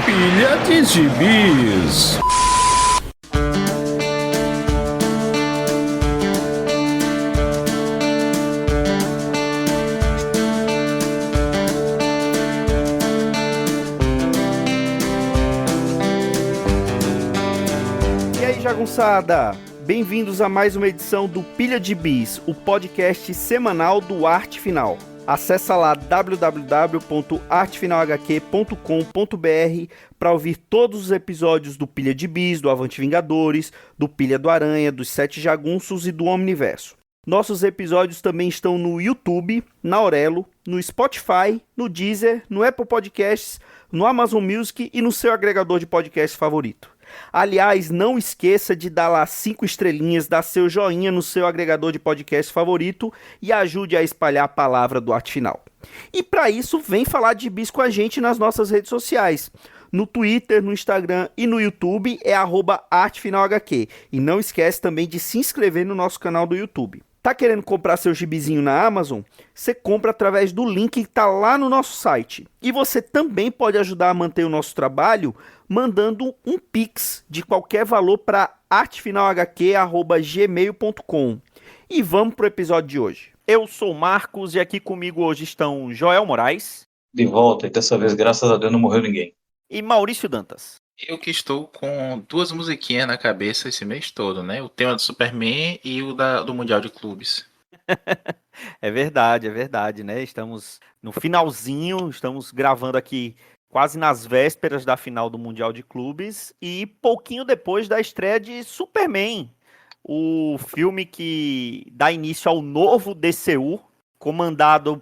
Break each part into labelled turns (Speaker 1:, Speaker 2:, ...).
Speaker 1: Pilha de Gibis.
Speaker 2: E aí, jagunçada? Bem-vindos a mais uma edição do Pilha de Bis, o podcast semanal do Arte Final. Acesse lá www.artefinalhq.com.br para ouvir todos os episódios do Pilha de Bis, do Avante Vingadores, do Pilha do Aranha, dos Sete Jagunços e do Omniverso. Nossos episódios também estão no YouTube, na Aurelo, no Spotify, no Deezer, no Apple Podcasts, no Amazon Music e no seu agregador de podcast favorito. Aliás, não esqueça de dar lá 5 estrelinhas, dar seu joinha no seu agregador de podcast favorito e ajude a espalhar a palavra do Arte Final. E para isso, vem falar de bis com a gente nas nossas redes sociais. No Twitter, no Instagram e no YouTube é @artefinalhq. E não esquece também de se inscrever no nosso canal do YouTube. Tá querendo comprar seu gibizinho na Amazon? Você compra através do link que está lá no nosso site. E você também pode ajudar a manter o nosso trabalho mandando um Pix de qualquer valor para artefinalhq@gmail.com. E vamos pro episódio de hoje. Eu sou o Marcos e aqui comigo hoje estão Joel Moraes.
Speaker 3: De volta, e dessa vez, graças a Deus, não morreu ninguém.
Speaker 2: E Maurício Dantas.
Speaker 4: Eu que estou com duas musiquinhas na cabeça esse mês todo, né? O tema do Superman e o do Mundial de Clubes.
Speaker 2: É verdade, né? Estamos no finalzinho, estamos gravando aqui quase nas vésperas da final do Mundial de Clubes e pouquinho depois da estreia de Superman, o filme que dá início ao novo DCU, comandado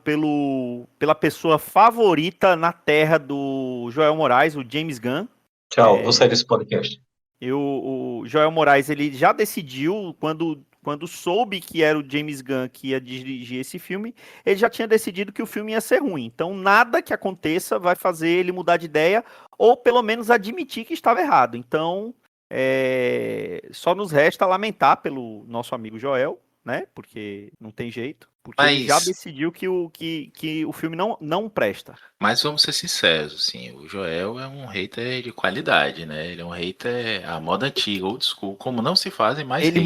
Speaker 2: pela pessoa favorita na Terra do Joel Moraes, o James Gunn.
Speaker 3: Tchau, vou sair desse podcast.
Speaker 2: O Joel Moraes, ele já decidiu, quando soube que era o James Gunn que ia dirigir esse filme, ele já tinha decidido que o filme ia ser ruim. Então, nada que aconteça vai fazer ele mudar de ideia, ou pelo menos admitir que estava errado. Então, só nos resta lamentar pelo nosso amigo Joel, né? Porque não tem jeito. Porque ele já decidiu que o filme não presta.
Speaker 4: Mas vamos ser sinceros, assim, o Joel é um hater de qualidade, né? Ele é um hater à moda antiga, old school, como não se fazem mais
Speaker 2: ele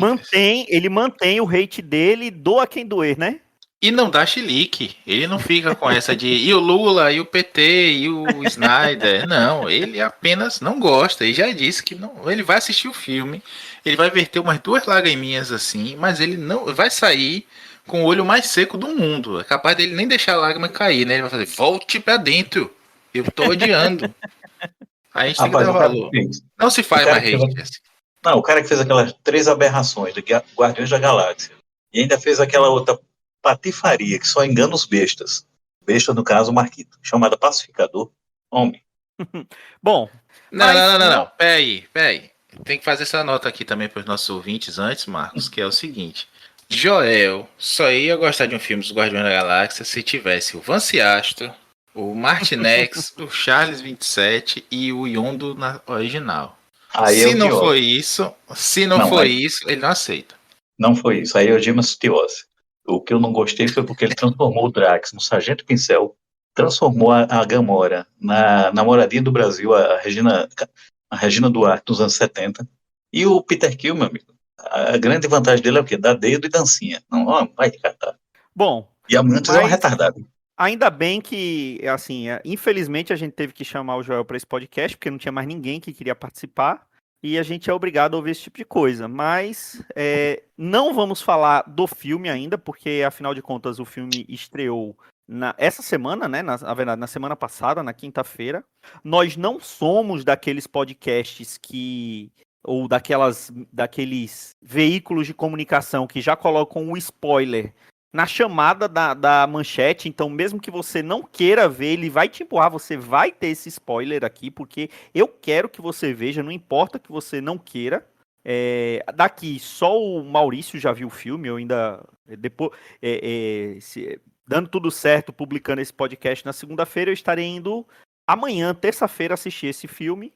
Speaker 2: mantém o hate dele, doa quem doer, né?
Speaker 4: E não dá chilique. Ele não fica com essa de e o Lula, e o PT, e o Snyder. Não, ele apenas não gosta. E já disse que não. Ele vai assistir o filme, ele vai verter umas 2 lagriminhas assim, mas ele não vai sair com o olho mais seco do mundo. É capaz dele nem deixar a lágrima cair, né? Ele vai fazer, volte pra dentro. Eu tô odiando. A gente tem que dar valor. Não se faz mais hate. Assim.
Speaker 3: Não, o cara que fez aquelas 3 aberrações do Guardiões da Galáxia e ainda fez aquela outra patifaria que só engana os bestas. Besta, no caso, o Marquito, chamada Pacificador. Homem.
Speaker 2: Bom.
Speaker 4: Não. Peraí. Tem que fazer essa nota aqui também para os nossos ouvintes antes, Marcos, que é o seguinte. Joel só ia gostar de um filme dos Guardiões da Galáxia se tivesse o Vance Astro, o Martinex, o Charles 27 e o Yondo na original. Se não foi isso, ele não aceita.
Speaker 3: Não foi isso. Aí é o Dimas Tiose. O que eu não gostei foi porque ele transformou o Drax no Sargento Pincel, transformou a Gamora na namoradinha do Brasil, a Regina Duarte dos anos 70. E o Peter Quill, meu amigo, a grande vantagem dele é o quê? Dar dedo e dancinha. Não, vai catar.
Speaker 2: Bom.
Speaker 3: E a Mantis é uma retardada.
Speaker 2: Ainda bem que, assim, infelizmente a gente teve que chamar o Joel para esse podcast, porque não tinha mais ninguém que queria participar. E a gente é obrigado a ouvir esse tipo de coisa. Mas não vamos falar do filme ainda, porque, afinal de contas, o filme estreou essa semana, né? Na verdade, na semana passada, na quinta-feira. Nós não somos daqueles podcasts ou daqueles veículos de comunicação que já colocam o spoiler na chamada da manchete, então mesmo que você não queira ver, ele vai te empurrar, você vai ter esse spoiler aqui, porque eu quero que você veja, não importa que você não queira. Daqui, só o Maurício já viu o filme, eu ainda, depois, dando tudo certo, publicando esse podcast na segunda-feira, eu estarei indo amanhã, terça-feira, assistir esse filme.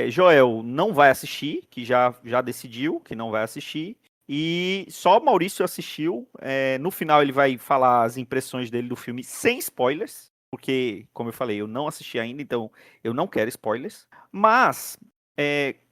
Speaker 2: Joel não vai assistir, que já decidiu que não vai assistir. E só o Maurício assistiu. No final ele vai falar as impressões dele do filme sem spoilers. porque, como eu falei, eu não assisti ainda, então eu não quero spoilers. Mas,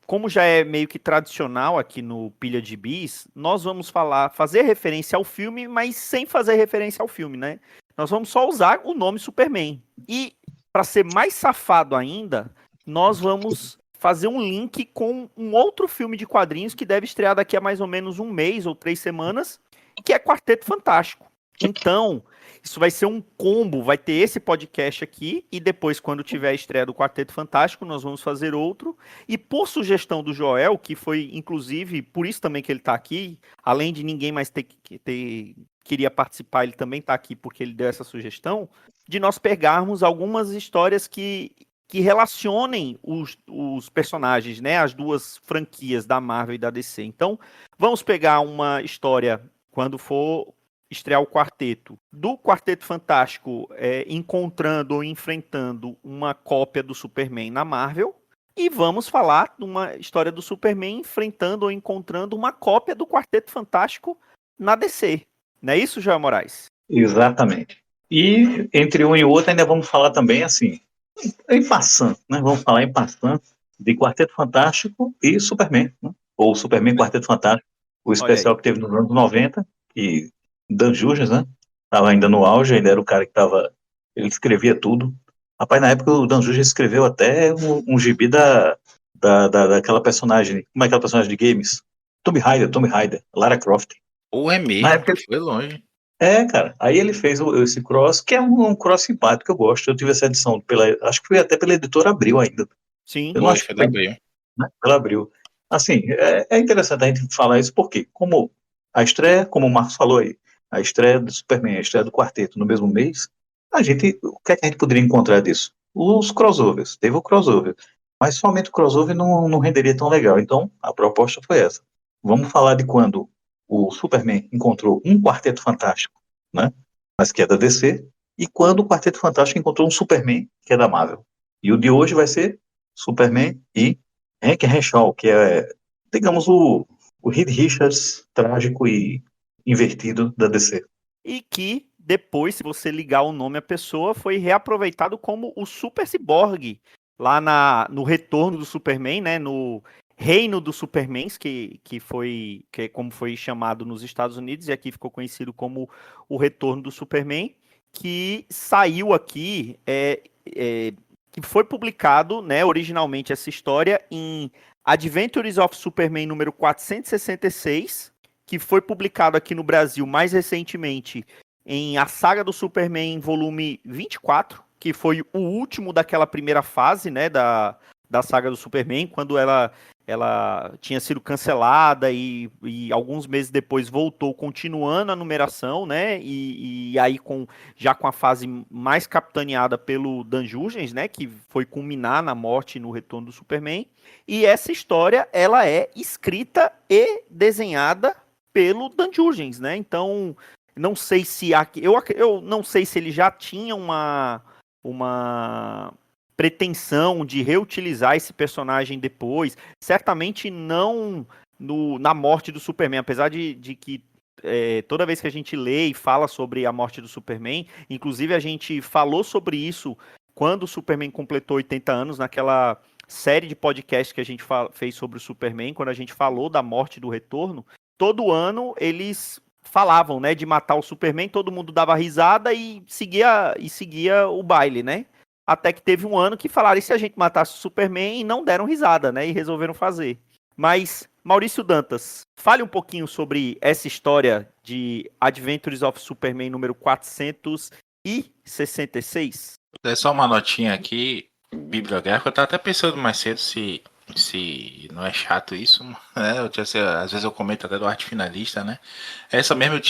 Speaker 2: como já é meio que tradicional aqui no Pilha de Bis, nós vamos fazer referência ao filme, mas sem fazer referência ao filme, né? Nós vamos só usar o nome Superman. E, para ser mais safado ainda, nós vamos fazer um link com um outro filme de quadrinhos que deve estrear daqui a mais ou menos um mês ou 3 semanas, que é Quarteto Fantástico. Então, isso vai ser um combo, vai ter esse podcast aqui, e depois, quando tiver a estreia do Quarteto Fantástico, nós vamos fazer outro. E por sugestão do Joel, que foi, inclusive, por isso também que ele está aqui, além de ninguém mais queria participar, ele também está aqui porque ele deu essa sugestão, de nós pegarmos algumas histórias que relacionem os personagens, né, as duas franquias da Marvel e da DC. Então, vamos pegar uma história, quando for estrear o quarteto, do Quarteto Fantástico encontrando ou enfrentando uma cópia do Superman na Marvel, e vamos falar de uma história do Superman enfrentando ou encontrando uma cópia do Quarteto Fantástico na DC. Não é isso, Joel Moraes?
Speaker 3: Exatamente. E entre um e outro ainda vamos falar também, assim, em passant, né? Vamos falar em passant de Quarteto Fantástico e Superman, né? Ou Superman Quarteto Fantástico, o especial que teve nos anos 90, que Dan Jurgens, né? Estava ainda no auge, ainda era o cara que estava. Ele escrevia tudo. Rapaz, na época o Dan Jurgens escreveu até um gibi daquela personagem. Como é aquela personagem de games? Tomb Raider, Lara Croft.
Speaker 4: Ou é
Speaker 3: Na
Speaker 4: mesmo,
Speaker 3: época,
Speaker 4: foi longe.
Speaker 3: cara. Aí ele fez esse cross, que é um cross simpático que eu gosto. Eu tive essa edição, acho que foi até pela editora Abril ainda.
Speaker 2: Sim.
Speaker 3: Eu não acho que
Speaker 4: Foi da Abril.
Speaker 3: né, pela Abril. Assim, é interessante a gente falar isso, porque como a estreia, como o Marcos falou aí, a estreia do Superman, a estreia do Quarteto no mesmo mês, o que é que a gente poderia encontrar disso? Os crossovers. Teve o crossover. Mas somente o crossover não renderia tão legal. Então, a proposta foi essa. Vamos falar de quando o Superman encontrou um Quarteto Fantástico, né? Mas que é da DC, e quando o Quarteto Fantástico encontrou um Superman, que é da Marvel. E o de hoje vai ser Superman e Hank Henshaw, que é, digamos, o Reed Richards trágico e invertido da DC.
Speaker 2: E que depois, se você ligar o nome à pessoa, foi reaproveitado como o Super Cyborg, lá no retorno do Superman, né, no Reino dos Supermans, que é como foi chamado nos Estados Unidos, e aqui ficou conhecido como o Retorno do Superman, que saiu aqui, que foi publicado, né, originalmente essa história em Adventures of Superman número 466, que foi publicado aqui no Brasil mais recentemente em A Saga do Superman, volume 24, que foi o último daquela primeira fase, né, da Saga do Superman, quando ela tinha sido cancelada e alguns meses depois voltou, continuando a numeração, né, e aí já com a fase mais capitaneada pelo Dan Jurgens, né, que foi culminar na morte e no retorno do Superman. E essa história, ela é escrita e desenhada pelo Dan Jurgens, né? Então, não sei se eu não sei se ele já tinha uma pretensão de reutilizar esse personagem depois. Certamente não na morte do Superman, apesar de que toda vez que a gente lê e fala sobre a morte do Superman, inclusive a gente falou sobre isso quando o Superman completou 80 anos, naquela série de podcasts que a gente fez sobre o Superman, quando a gente falou da morte do retorno. Todo ano eles falavam, né, de matar o Superman, todo mundo dava risada e seguia o baile, né? Até que teve um ano que falaram, e se a gente matasse o Superman, e não deram risada, né, e resolveram fazer. Mas, Maurício Dantas, fale um pouquinho sobre essa história de Adventures of Superman número 466.
Speaker 4: É só uma notinha aqui, bibliográfica. Eu tava até pensando mais cedo se não é chato isso, né? Às vezes eu comento até do Arte Finalista, né? Essa mesmo eu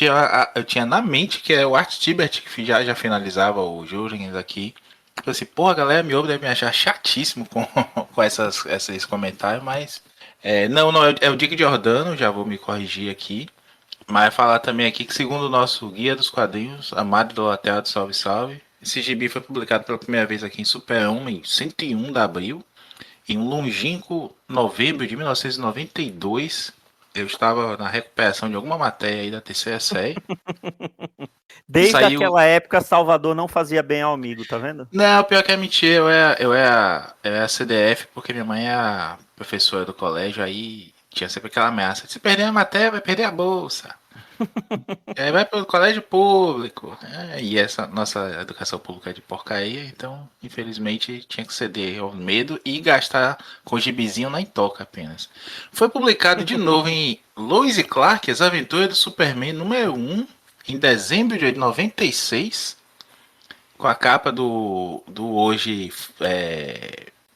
Speaker 4: tinha na mente, que é o Art Tibert, que já finalizava o Jurgens aqui. Eu assim, pô, a galera deve me achar chatíssimo com esses comentários, mas não, é o Dick Giordano, já vou me corrigir aqui. Mas falar também aqui que, segundo o nosso Guia dos Quadrinhos, Amado Idolatrado, Salve Salve, esse gibi foi publicado pela primeira vez aqui em Super-Homem, 101 de abril, em um longínquo novembro de 1992. Eu estava na recuperação de alguma matéria aí da terceira série.
Speaker 2: Desde
Speaker 4: Saiu...
Speaker 2: aquela época, Salvador não fazia bem ao amigo, tá vendo?
Speaker 4: Não, pior que é mentira, eu é a CDF, porque minha mãe é a professora do colégio, aí tinha sempre aquela ameaça, se perder a matéria, vai perder a bolsa. Aí vai pro colégio público. E essa nossa educação pública é de porcaria, então, infelizmente, tinha que ceder ao medo e gastar com gibizinho na toca apenas. Foi publicado de novo em Lois e Clark, As Aventuras do Superman número 1, em dezembro de 96, com a capa do hoje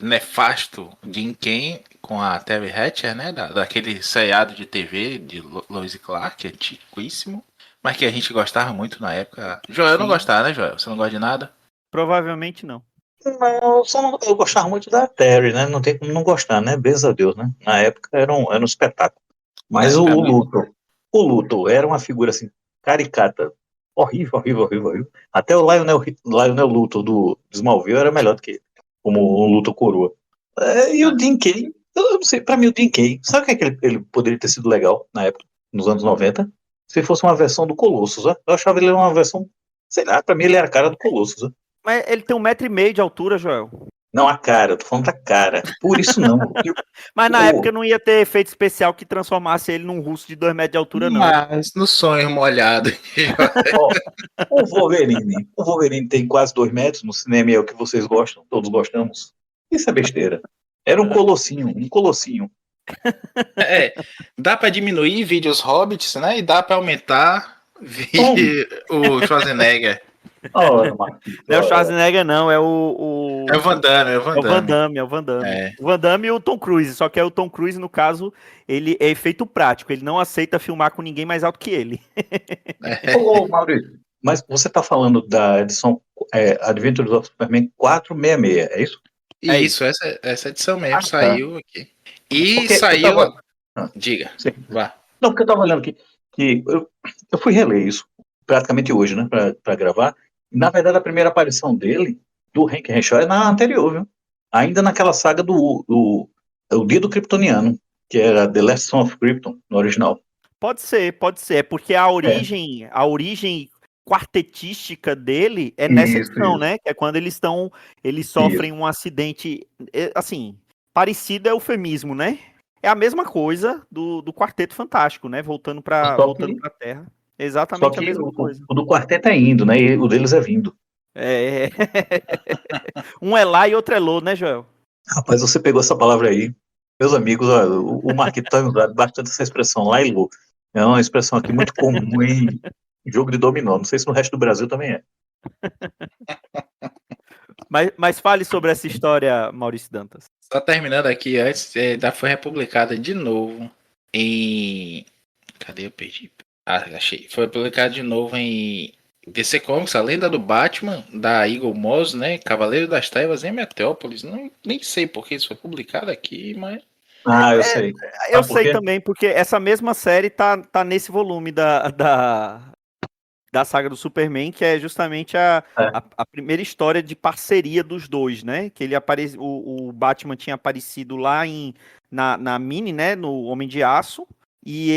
Speaker 4: nefasto Jim Kane com a Terry Hatcher, né? Daquele seriado de TV de Lois e Clark, antiquíssimo, mas que a gente gostava muito na época. Joel não
Speaker 2: Sim.
Speaker 4: gostava, né, Joel? Você não gosta de nada?
Speaker 2: Provavelmente não.
Speaker 3: Não, eu gostava muito da Terry, né? Não tem como não gostar, né? Beijo a Deus, né? Na época era um espetáculo. Mas
Speaker 4: Pra
Speaker 3: o
Speaker 4: mim,
Speaker 3: Luthor era uma figura assim, caricata, horrível, horrível, horrível, horrível. Até o Lionel Luthor do Smallville era melhor do que ele, como o Luthor coroa. E o Dean Cain, eu não sei, pra mim o Dean Cain, sabe o que é que ele poderia ter sido legal na época, nos anos 90? Se fosse uma versão do Colossus, né? Eu achava ele uma versão, sei lá, pra mim ele era a cara do Colossus, né?
Speaker 2: Mas ele tem 1,5 m de altura, Joel.
Speaker 3: Não a cara, eu tô falando da cara. Por isso não.
Speaker 2: Mas na época não ia ter efeito especial que transformasse ele num russo de 2 metros de altura, não.
Speaker 4: mas no sonho molhado.
Speaker 3: Ó, o Wolverine tem quase 2 metros no cinema e é o que vocês gostam, todos gostamos. Isso é besteira. Era um colossinho, um colossinho.
Speaker 4: Dá pra diminuir vídeos Hobbits, né? E dá pra aumentar o Schwarzenegger.
Speaker 3: Ora, Marquinhos,
Speaker 2: Não é o
Speaker 3: ora.
Speaker 2: Schwarzenegger, não, é o.
Speaker 4: É o Van Damme,
Speaker 2: É o Van Damme, é o Van Damme.
Speaker 4: É.
Speaker 2: O Van Damme e o Tom Cruise, só que é o Tom Cruise, no caso, ele é efeito prático, ele não aceita filmar com ninguém mais alto que ele.
Speaker 3: Ô, Maurício, mas você tá falando da edição Adventures of Superman 466, é isso?
Speaker 2: É
Speaker 4: Isso, essa edição mesmo
Speaker 3: Ah, tá.
Speaker 4: saiu aqui. E
Speaker 3: Porque
Speaker 4: saiu.
Speaker 3: eu tava- Ah,
Speaker 4: Diga,
Speaker 3: sim.
Speaker 4: vá.
Speaker 3: Não, porque eu tava olhando aqui, que eu fui reler isso praticamente hoje, né, pra gravar. E, na verdade, a primeira aparição dele, do Hank Henshaw, é na anterior, viu? Ainda naquela saga o Dia do Kryptoniano, que era The Last Son of Krypton, no original.
Speaker 2: Pode ser, é porque a origem quartetística dele é nessa
Speaker 3: Isso,
Speaker 2: edição,
Speaker 3: isso.
Speaker 2: né? Que é quando eles sofrem um acidente, assim, parecido é eufemismo, né? É a mesma coisa do Quarteto Fantástico, né? Voltando para
Speaker 3: Só que,
Speaker 2: Terra.
Speaker 3: só
Speaker 2: Exatamente a
Speaker 3: que
Speaker 2: mesma coisa.
Speaker 3: o do quarteto é indo, né? E o deles é vindo.
Speaker 2: É. Um é lá e outro é lô, né, Joel?
Speaker 3: Rapaz, você pegou essa palavra aí. Meus amigos, ó, o Marquito tá usando bastante essa expressão, lá e lu. É uma expressão aqui muito comum em jogo de dominó. Não sei se no resto do Brasil também é.
Speaker 2: Mas fale sobre essa história, Maurício Dantas.
Speaker 4: Só terminando aqui antes, foi republicada de novo em. Cadê? Eu perdi. Ah, achei. Foi publicado de novo em DC Comics, A Lenda do Batman, da Eagle Moss, né? Cavaleiro das Trevas em Metrópolis. Nem sei por que isso foi publicado aqui, mas.
Speaker 3: Ah, eu sei.
Speaker 2: Eu
Speaker 3: Sabe por
Speaker 2: sei
Speaker 3: quê?
Speaker 2: também, porque essa mesma série tá nesse volume da saga do Superman, que é justamente a primeira história de parceria dos dois, né? Que o Batman tinha aparecido lá na mini, né? No Homem de Aço. E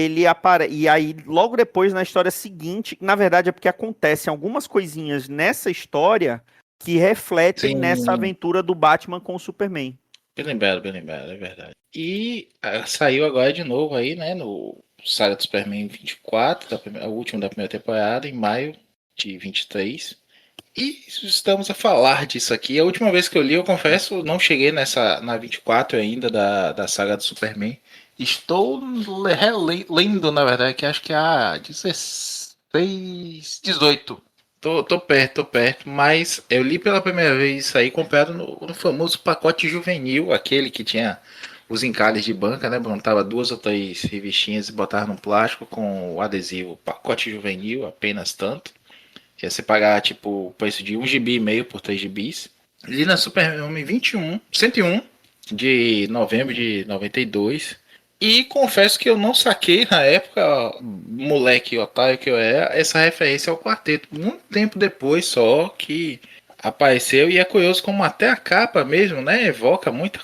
Speaker 2: e aí, logo depois, na história seguinte, na verdade é porque acontecem algumas coisinhas nessa história que refletem
Speaker 4: Sim.
Speaker 2: nessa aventura do Batman com o Superman.
Speaker 4: Bem lembrado, é verdade. E saiu agora de novo aí, né? No Saga do Superman 24, o último da primeira temporada, em maio de 23. E estamos a falar disso aqui. A última vez que eu li, eu confesso, não cheguei na 24 ainda da saga do Superman. Estou relendo, na verdade, que acho que é a 16, 18. Tô perto, mas eu li pela primeira vez isso aí comprado no famoso pacote juvenil, aquele que tinha os encalhes de banca, né? Montava 2 ou 3 revistinhas e botava no plástico com o adesivo pacote juvenil, apenas tanto. Que é você pagar tipo o preço de 1,5 GB por 3 GBs. Li na Superman 101 de novembro de 92. E confesso que eu não saquei na época, moleque otário que eu era, essa referência ao quarteto. Muito tempo depois só que apareceu, e é curioso como até a capa mesmo, né, evoca muita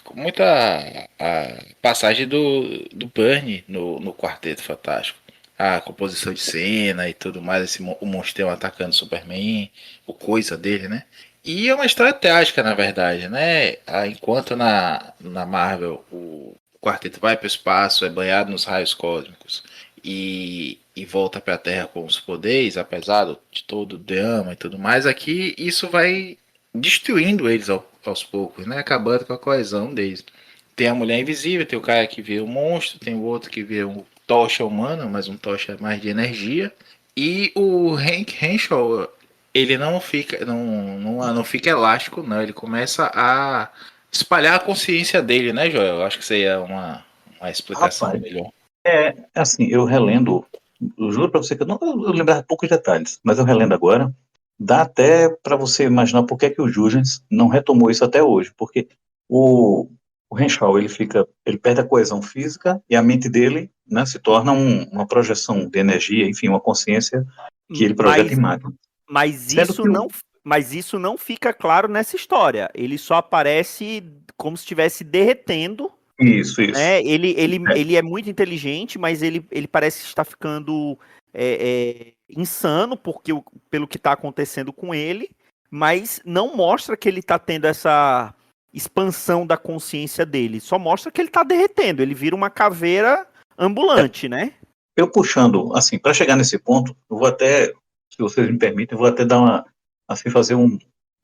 Speaker 4: a passagem do Bernie no Quarteto Fantástico. a composição de cena e tudo mais, o monstrão atacando o Superman, o coisa dele, né? E é uma história trágica, na verdade, né? Enquanto na Marvel o quarteto vai para o espaço, é banhado nos raios cósmicos e volta para a Terra com os poderes, apesar de todo o drama e tudo mais, aqui isso vai destruindo eles aos poucos, né? Acabando com a coesão deles. Tem a mulher invisível, tem o cara que vira um monstro, tem o outro que vira um tocha humana, mas um tocha mais de energia. E o Hank Henshaw, ele não fica elástico, não. Ele começa a espalhar a consciência dele, né, Joel? Eu acho que seria uma explicação
Speaker 3: Rapaz,
Speaker 4: melhor.
Speaker 3: assim, eu relendo, eu juro pra você que eu lembrava poucos detalhes, mas eu relendo agora, dá até para você imaginar por que é que o Jurgens não retomou isso até hoje, porque o Henshaw, ele perde a coesão física e a mente dele, né, se torna uma projeção de energia, enfim, uma consciência que ele projeta em
Speaker 2: Mas,
Speaker 3: máquina.
Speaker 2: mas
Speaker 3: Sendo
Speaker 2: isso
Speaker 3: que
Speaker 2: não, mas isso não fica claro nessa história. Ele só aparece como se estivesse derretendo,
Speaker 3: isso,
Speaker 2: né? Ele
Speaker 3: é,
Speaker 2: é muito inteligente, mas ele parece estar ficando insano pelo que está acontecendo com ele, mas não mostra que ele está tendo essa expansão da consciência dele. Só mostra que ele está derretendo. Ele vira uma caveira ambulante, né?
Speaker 3: eu puxando, assim, para chegar nesse ponto, eu vou até, se vocês me permitem, eu vou até assim, fazer um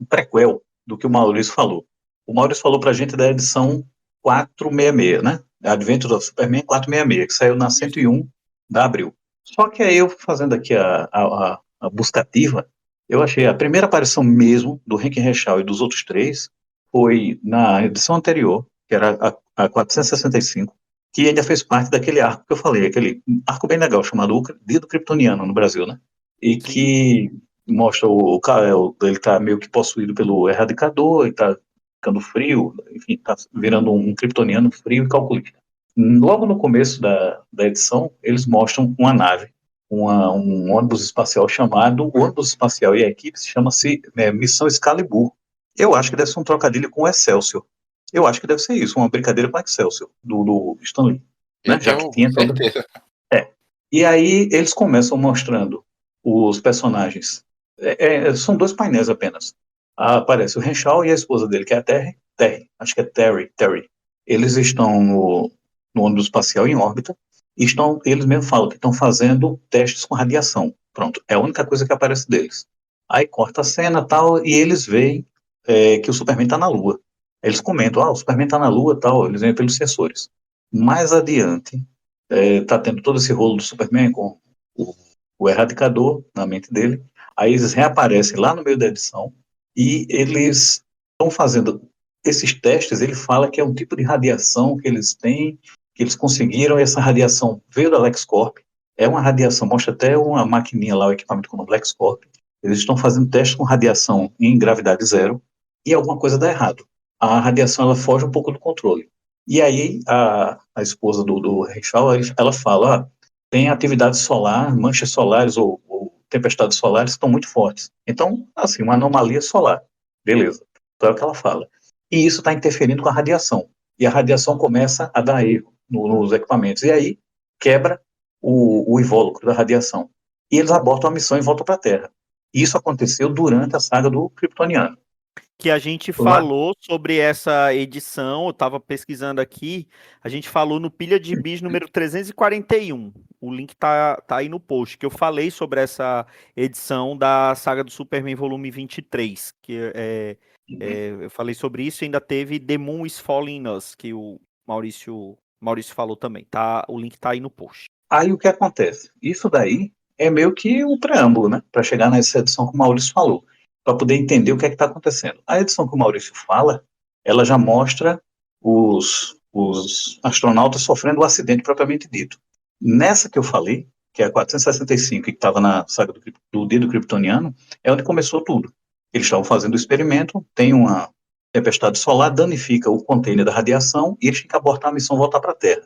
Speaker 3: prequel do que o Maurício falou. O Maurício falou para a gente da edição 466, né? Adventures of Superman 466, que saiu na 101 da Abril. Só que aí eu, fazendo aqui a buscativa, eu achei a primeira aparição mesmo do Hank Henshaw e dos outros três foi na edição anterior, que era a 465, que ainda fez parte daquele arco que eu falei, aquele arco bem legal, chamado O Dedo Kryptoniano no Brasil, né? E
Speaker 2: Sim.
Speaker 3: que mostra o Kal-El, ele tá meio que possuído pelo Erradicador, e tá ficando frio, enfim, tá virando um kryptoniano frio e calculista. Logo no começo da edição, eles mostram uma nave, um ônibus espacial chamado, o ônibus espacial e a equipe chama-se Missão Excalibur. Eu acho que deve ser um trocadilho com Excelsior. Eu acho que deve ser isso, uma brincadeira com Excelsior, do Stan Lee,
Speaker 4: Eu
Speaker 3: né? Já que
Speaker 4: tenho
Speaker 3: tinha toda.
Speaker 4: certeza.
Speaker 3: E aí eles começam mostrando os personagens. São dois painéis apenas. Aparece o Henshaw e a esposa dele, que é a Terry, acho que é Terry. Eles estão no ônibus espacial em órbita e eles mesmos falam que estão fazendo testes com radiação. Pronto, é a única coisa que aparece deles. Aí corta a cena tal, e eles veem que o Superman está na Lua. Eles comentam, o Superman está na Lua tal, eles veem pelos sensores. Mais adiante, tá tendo todo esse rolo do Superman com o Erradicador na mente dele. Aí eles reaparecem lá no meio da edição e eles estão fazendo esses testes. Ele fala que é um tipo de radiação que eles têm, que eles conseguiram. E essa radiação veio da LexCorp. É uma radiação, mostra até uma maquininha lá, o equipamento com o LexCorp. Eles estão fazendo testes com radiação em gravidade zero e alguma coisa dá errado. A radiação ela foge um pouco do controle. E aí a esposa do Henshaw, ela fala, tem atividade solar, manchas solares ou tempestades solares que estão muito fortes. Então, assim, uma anomalia solar. Beleza. Então é o que ela fala. E isso está interferindo com a radiação. E a radiação começa a dar erro nos equipamentos. E aí quebra o invólucro da radiação. E eles abortam a missão e voltam para a Terra. Isso aconteceu durante a saga do Kryptoniano.
Speaker 2: Que a gente
Speaker 3: Lá,
Speaker 2: falou sobre essa edição, eu estava pesquisando aqui, a gente falou no Pilha de Bis número 341. O link tá aí no post, que eu falei sobre essa edição da saga do Superman volume 23, eu falei sobre isso e ainda teve The Moon is Falling on Us, que o Maurício falou também, tá? O link tá aí no post.
Speaker 3: aí o que acontece? Isso daí é meio que o preâmbulo, né? Para chegar nessa edição que o Maurício falou, para poder entender o que é que está acontecendo. A edição que o Maurício fala, ela já mostra os astronautas sofrendo o acidente propriamente dito. Nessa que eu falei, que é a 465, que estava na saga do dedo kryptoniano, é onde começou tudo. Eles estavam fazendo o experimento, tem uma tempestade solar, danifica o container da radiação e eles têm que abortar a missão e voltar para a Terra.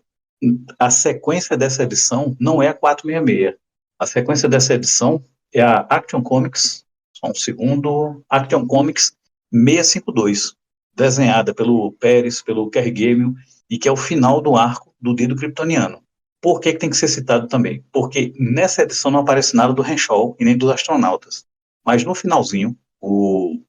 Speaker 3: A sequência dessa edição não é a 466. A sequência dessa edição é a Action Comics, só um segundo, Action Comics 652, desenhada pelo Pérez, pelo Kerry Gamiel, e que é o final do arco do Dedo Kryptoniano. Por que tem que ser citado também? Porque nessa edição não aparece nada do Henshaw e nem dos astronautas. Mas no finalzinho, o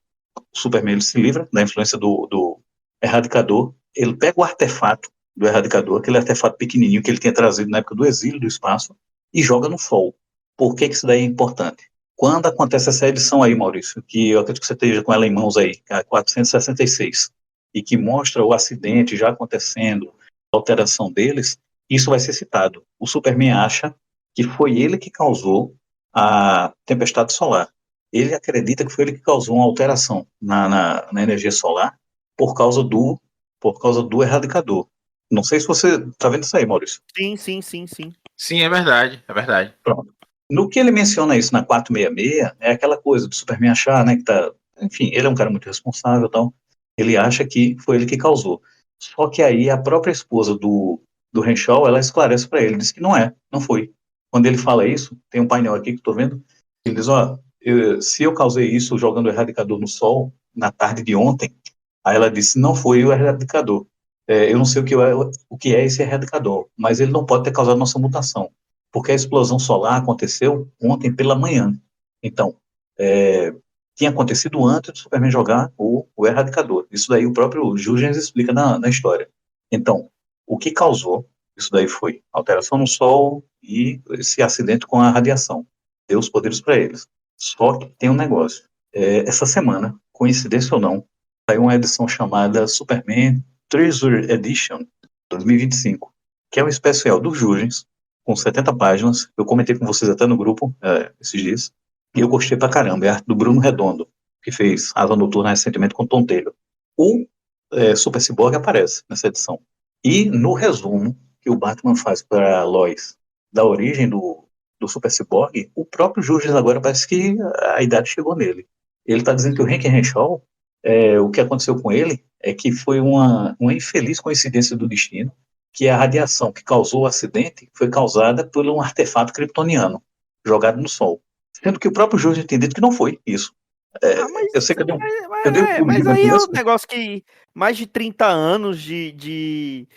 Speaker 3: Superman ele se livra da influência do Erradicador, ele pega o artefato do Erradicador, aquele artefato pequenininho que ele tinha trazido na época do exílio do espaço, e joga no Sol. Por que isso daí é importante? Quando acontece essa edição aí, Maurício, que eu acredito que você esteja com ela em mãos aí, a 466, e que mostra o acidente já acontecendo, a alteração deles, isso vai ser citado. O Superman acha que foi ele que causou a tempestade solar. Ele acredita que foi ele que causou uma alteração na energia solar por causa do erradicador. Não sei se você está vendo isso aí, Maurício.
Speaker 2: Sim, sim, sim, sim.
Speaker 4: Sim, é verdade, é verdade.
Speaker 3: Pronto. No que ele menciona isso na 466, é aquela coisa do Superman achar, né, que tá... Enfim, ele é um cara muito responsável e tal. Ele acha que foi ele que causou. Só que aí a própria esposa do Henshaw, ela esclarece para ele, diz que não foi. Quando ele fala isso, tem um painel aqui que eu tô vendo, ele diz, se eu causei isso jogando o erradicador no sol, na tarde de ontem, aí ela disse, não foi o erradicador. Eu não sei o que é esse erradicador, mas ele não pode ter causado nossa mutação, porque a explosão solar aconteceu ontem pela manhã. Então, tinha acontecido antes do Superman jogar o erradicador. Isso daí o próprio Jurgens explica na história. Então, o que causou isso daí foi alteração no Sol e esse acidente com a radiação. Deu os poderes para eles. Só que tem um negócio. Essa semana, coincidência ou não, saiu uma edição chamada Superman Treasure Edition 2025, que é um especial do Jurgens, com 70 páginas. Eu comentei com vocês até no grupo esses dias. E eu gostei pra caramba. É a arte do Bruno Redondo, que fez Asa Noturna recentemente com Tom Taylor. O Super Cyborg aparece nessa edição. E no resumo que o Batman faz para Lois da origem do Super Cyborg, o próprio Jurgens agora parece que a idade chegou nele. Ele está dizendo que o Hank Henshaw, o que aconteceu com ele é que foi uma infeliz coincidência do destino, que a radiação que causou o acidente foi causada por um artefato kryptoniano jogado no Sol. Sendo que o próprio Jurgens tem dito que não foi isso. Eu sei que eu dei um pulo
Speaker 2: Mas aí é um
Speaker 3: gigantesco.
Speaker 2: negócio que mais de 30 anos de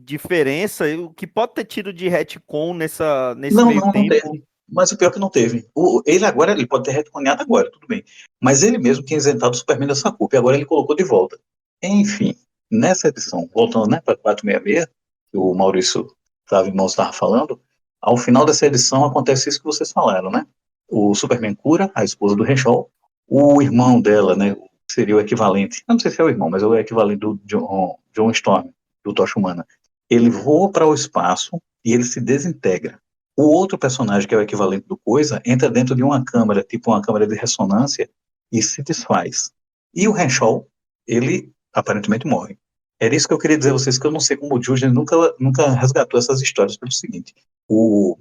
Speaker 2: diferença, o que pode ter tido de retcon nesse meio
Speaker 3: Não
Speaker 2: tempo.
Speaker 3: teve. Mas o pior é que não teve. Ele pode ter retconhado agora, tudo bem. Mas ele mesmo tinha isentado o Superman dessa culpa, e agora ele colocou de volta. Enfim, nessa edição, voltando, né, para 466, que o Maurício estava falando, ao final dessa edição acontece isso que vocês falaram, né? O Superman cura a esposa do Henshaw, o irmão dela, né, seria o equivalente, eu não sei se é o irmão, mas é o equivalente do John Storm, do Tocha Humana. Ele voa para o espaço e ele se desintegra. O outro personagem, que é o equivalente do Coisa, entra dentro de uma câmara, tipo uma câmara de ressonância, e se desfaz. E o Henshaw, ele aparentemente morre. Era isso que eu queria dizer a vocês, que eu não sei como o Jurgens nunca resgatou essas histórias pelo seguinte: o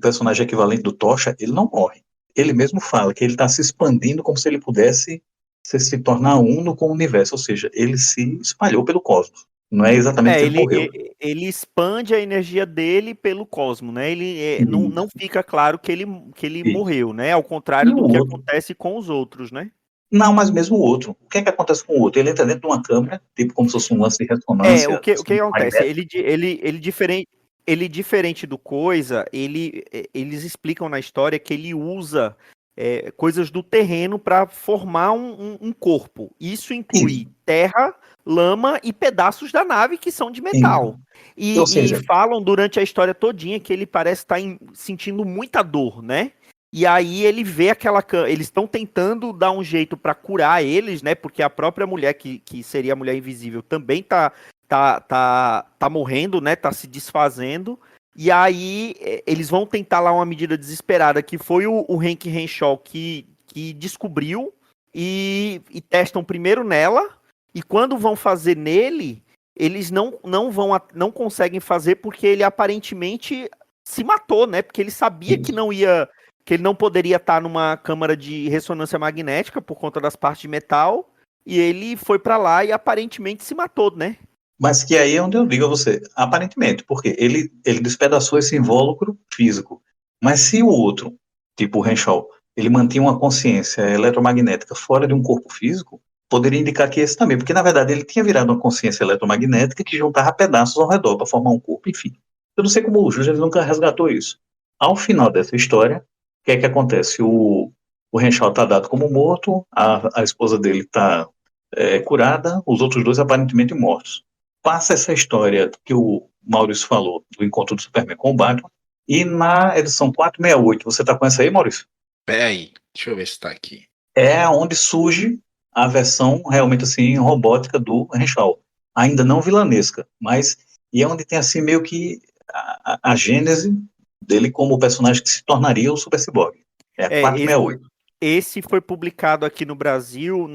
Speaker 3: personagem equivalente do Tocha, ele não morre. Ele mesmo fala que ele está se expandindo como se ele pudesse se tornar uno com o universo, ou seja, ele se espalhou pelo cosmos. Não é exatamente que ele morreu.
Speaker 2: Ele expande a energia dele pelo cosmos, né? Ele não fica claro que ele
Speaker 3: Isso.
Speaker 2: morreu, né? Ao contrário
Speaker 3: E
Speaker 2: do
Speaker 3: o
Speaker 2: que
Speaker 3: outro?
Speaker 2: acontece com os outros, né?
Speaker 3: Não, mas mesmo o outro. O que é que acontece com o outro? Ele entra dentro de uma câmera, tipo como se fosse um lance de ressonância.
Speaker 2: O que acontece?
Speaker 3: magnética.
Speaker 2: Ele diferente do Coisa, eles explicam na história que ele usa coisas do terreno para formar um corpo. Isso inclui
Speaker 3: Isso.
Speaker 2: terra, lama e pedaços da nave que são de metal.
Speaker 3: Ou
Speaker 2: E
Speaker 3: seja,
Speaker 2: falam durante a história todinha que ele parece estar sentindo muita dor, né? E aí ele vê eles estão tentando dar um jeito para curar eles, né? Porque a própria mulher que seria a mulher invisível também tá morrendo, né? Tá se desfazendo. E aí eles vão tentar lá uma medida desesperada, que foi o Hank Henshaw que descobriu, e testam primeiro nela, e quando vão fazer nele, eles não conseguem fazer porque ele aparentemente se matou, né? Porque ele sabia que ele não poderia estar numa câmara de ressonância magnética por conta das partes de metal, e ele foi pra lá e aparentemente se matou, né?
Speaker 3: mas que aí é onde eu digo a você, aparentemente, porque ele despedaçou esse invólucro físico. Mas se o outro, tipo o Henshaw, ele mantinha uma consciência eletromagnética fora de um corpo físico, poderia indicar que esse também, porque na verdade ele tinha virado uma consciência eletromagnética que juntava pedaços ao redor para formar um corpo, enfim. Eu não sei como o Jurgens nunca resgatou isso. Ao final dessa história, o que é que acontece? O Renshaw está dado como morto, a esposa dele está curada, os outros dois aparentemente mortos. Passa essa história que o Maurício falou, do encontro do Superman com o Batman, e na edição 468, você está com essa aí, Maurício?
Speaker 4: Peraí, deixa eu ver se tá aqui.
Speaker 3: É onde surge a versão realmente assim robótica do Renshaw. Ainda não vilanesca, mas e é onde tem assim meio que a gênese dele como o personagem que se tornaria o Super Cyborg. É a 468.
Speaker 2: Esse foi publicado aqui no Brasil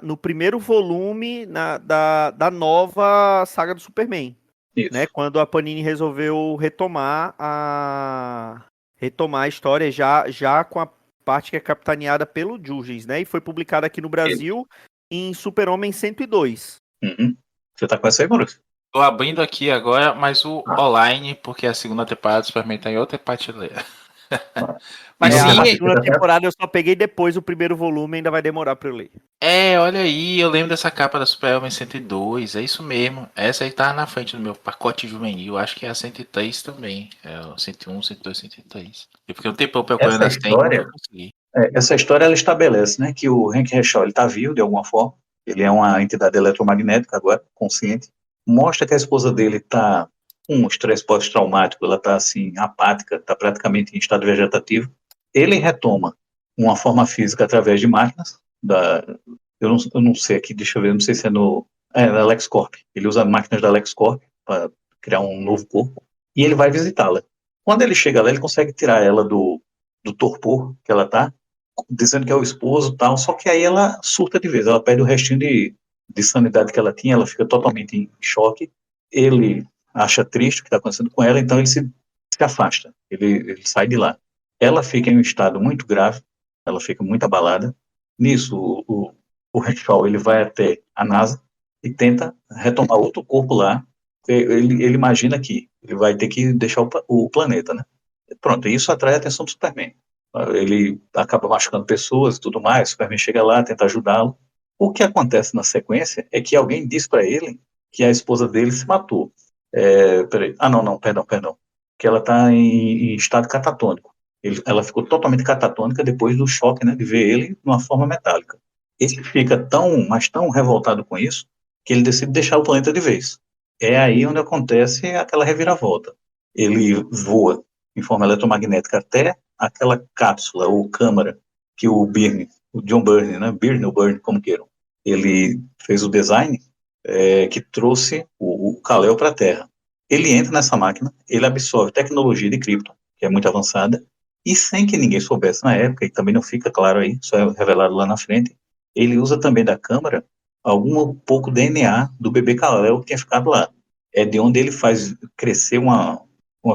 Speaker 2: no primeiro volume da nova saga do Superman.
Speaker 3: Isso.
Speaker 2: Né? Quando a Panini resolveu retomar a história já com a parte que é capitaneada pelo Jurgens, né? E foi publicado aqui no Brasil em Super-Homem 102.
Speaker 3: Uhum. Você tá com essa aí, Maurício?
Speaker 4: Tô abrindo aqui agora, mas o online, porque a segunda temporada do Superman tá em outra prateleira. Mas
Speaker 3: Não,
Speaker 4: sim,
Speaker 2: A segunda temporada eu só peguei depois o primeiro volume, ainda vai demorar pra eu ler.
Speaker 4: olha aí, eu lembro dessa capa da Super-Homem 102, é isso mesmo. Essa aí tá na frente do meu pacote juvenil, acho que é a 103 também. É o 101, 102, 103. Eu fiquei um tempo procurando
Speaker 3: Essa
Speaker 4: as 100 e nunca
Speaker 3: história,
Speaker 4: consegui.
Speaker 3: essa história ela estabelece, né, que o Hank Renshaw ele tá vivo de alguma forma. Ele é uma entidade eletromagnética agora, consciente. Mostra que a esposa dele está com um estresse pós-traumático, ela está assim, apática, está praticamente em estado vegetativo. Ele retoma uma forma física através de máquinas, eu não sei aqui, deixa eu ver, não sei se é na LexCorp. Ele usa máquinas da LexCorp para criar um novo corpo, e ele vai visitá-la. Quando ele chega lá, ele consegue tirar ela do torpor que ela está, dizendo que é o esposo e tal, só que aí ela surta de vez, ela perde o restinho de sanidade que ela tinha, ela fica totalmente em choque, ele acha triste o que está acontecendo com ela, então ele se afasta, ele sai de lá. Ela fica em um estado muito grave, ela fica muito abalada. Nisso, o Renshaw ele vai até a NASA e tenta retomar outro corpo lá. Ele imagina que ele vai ter que deixar o planeta, né? Pronto, isso atrai a atenção do Superman. Ele acaba machucando pessoas e tudo mais, o Superman chega lá, tenta ajudá-lo. O que acontece na sequência é que alguém diz para ele que a esposa dele se matou. Peraí. Ah, não, perdão. Que ela está em estado catatônico. Ela ficou totalmente catatônica depois do choque, né, de ver ele numa forma metálica. Ele fica mas tão revoltado com isso, que ele decide deixar o planeta de vez. É aí onde acontece aquela reviravolta. Ele voa em forma eletromagnética até aquela cápsula ou câmara que o John Byrne, né, Byrne ou Byrne, como queiram, ele fez o design que trouxe o Kal-El para a Terra. Ele entra nessa máquina, ele absorve tecnologia de Krypton, que é muito avançada, e sem que ninguém soubesse na época, e também não fica claro aí, só é revelado lá na frente, ele usa também da câmara algum pouco DNA do bebê Kal-El que tinha ficado lá. É de onde ele faz crescer uma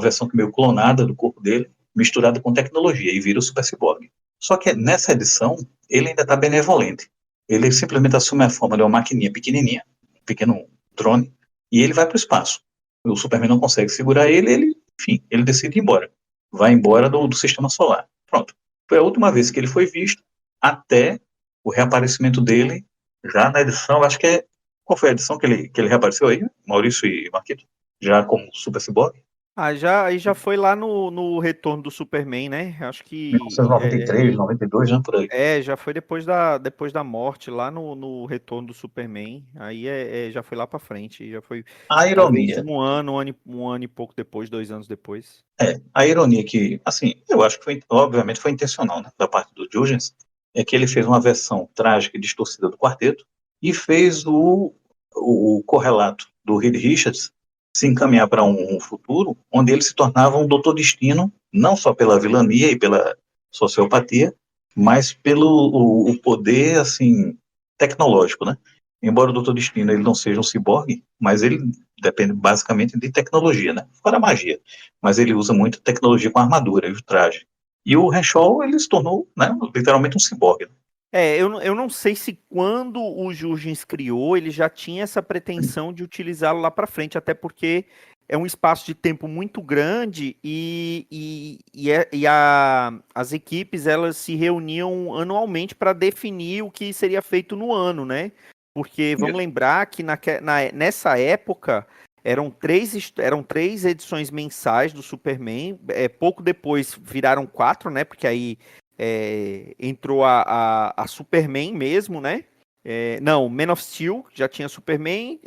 Speaker 3: versão meio clonada do corpo dele, misturada com tecnologia, e vira o Super Cyborg. Só que nessa edição, ele ainda está benevolente. Ele simplesmente assume a forma de uma maquininha pequenininha, um pequeno drone, e ele vai para o espaço. O Superman não consegue segurar ele, enfim, ele decide ir embora. Vai embora do sistema solar. Pronto. Foi a última vez que ele foi visto, até o reaparecimento dele, já na edição, acho que é... Qual foi a edição que ele reapareceu aí, Maurício e Marquito? Já como Super Cyborg?
Speaker 2: Aí já foi lá no retorno do Superman, né? Acho que
Speaker 3: 1993, 92, né, por aí.
Speaker 2: já foi depois da morte, lá no retorno do Superman. Aí já foi lá pra frente. Já foi
Speaker 3: A
Speaker 2: talvez
Speaker 3: ironia,
Speaker 2: um ano e pouco depois, 2 anos depois.
Speaker 3: a ironia que, assim, eu acho que obviamente foi intencional, né, da parte do Jurgens, é que ele fez uma versão trágica e distorcida do quarteto e fez o correlato do Reed Richards se encaminhar para um futuro onde ele se tornava um Doutor Destino, não só pela vilania e pela sociopatia, mas pelo o poder, assim, tecnológico, né? Embora o Doutor Destino ele não seja um ciborgue, mas ele depende basicamente de tecnologia, né? Fora a magia. Mas ele usa muito tecnologia com a armadura e o traje. E o Renshaw, ele se tornou, né, literalmente um ciborgue.
Speaker 2: Eu não sei se quando o Jurgens criou, ele já tinha essa pretensão de utilizá-lo lá para frente, até porque é um espaço de tempo muito grande as equipes elas se reuniam anualmente para definir o que seria feito no ano, né? Porque vamos lembrar que nessa época Eram três edições mensais do Superman. Pouco depois viraram 4, né? Porque aí entrou a Superman mesmo, né? Não, Man of Steel, já tinha Superman,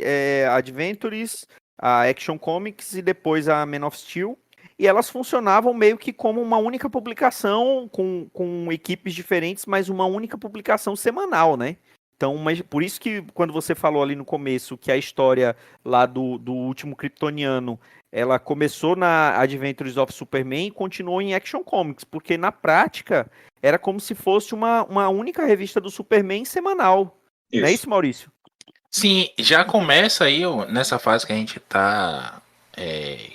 Speaker 2: Adventures, a Action Comics e depois a Man of Steel. E elas funcionavam meio que como uma única publicação, com equipes diferentes, mas uma única publicação semanal, né? Então, mas por isso que quando você falou ali no começo que a história lá do último Kryptoniano, ela começou na Adventures of Superman e continuou em Action Comics, porque na prática era como se fosse uma única revista do Superman semanal. Não é isso, Maurício?
Speaker 4: Sim, já começa aí nessa fase que a gente tá,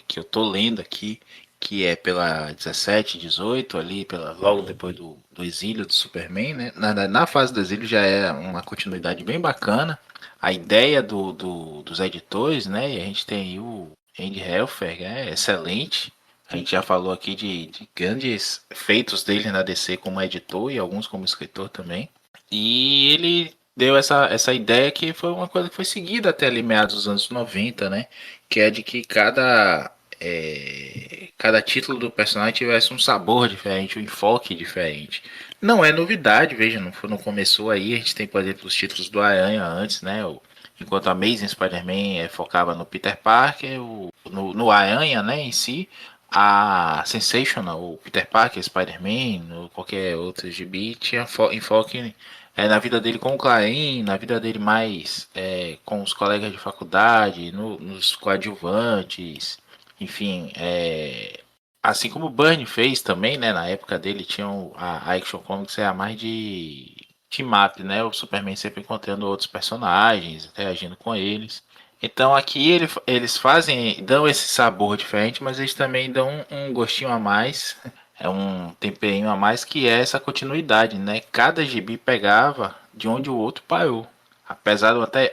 Speaker 4: que eu tô lendo aqui, que é pela 17, 18, ali, logo depois do exílio do Superman, né? Na fase do exílio já é uma continuidade bem bacana. A ideia dos editores, né? E a gente tem aí o Andy Helfer, é excelente. A gente já falou aqui de grandes feitos dele na DC como editor e alguns como escritor também. E ele deu essa ideia que foi uma coisa que foi seguida até ali meados dos anos 90, né? Que é de que cada título do personagem tivesse um sabor diferente, um enfoque diferente. Não é novidade, veja, não começou aí. A gente tem, por exemplo, os títulos do Aranha antes, né? Enquanto a Amazing Spider-Man focava no Peter Parker, no Aranha, né, em si, a Sensational, o Peter Parker, Spider-Man, ou qualquer outro gibi, tinha enfoque na vida dele com o Clarim, na vida dele mais com os colegas de faculdade, nos coadjuvantes, enfim, assim como o Byrne fez também, né, na época dele tinha a Action Comics mais de team-up, né, o Superman sempre encontrando outros personagens, interagindo com eles. Então aqui eles dão esse sabor diferente, mas eles também dão um gostinho a mais, um temperinho a mais, que é essa continuidade, né? Cada gibi pegava de onde o outro parou. Apesar do até.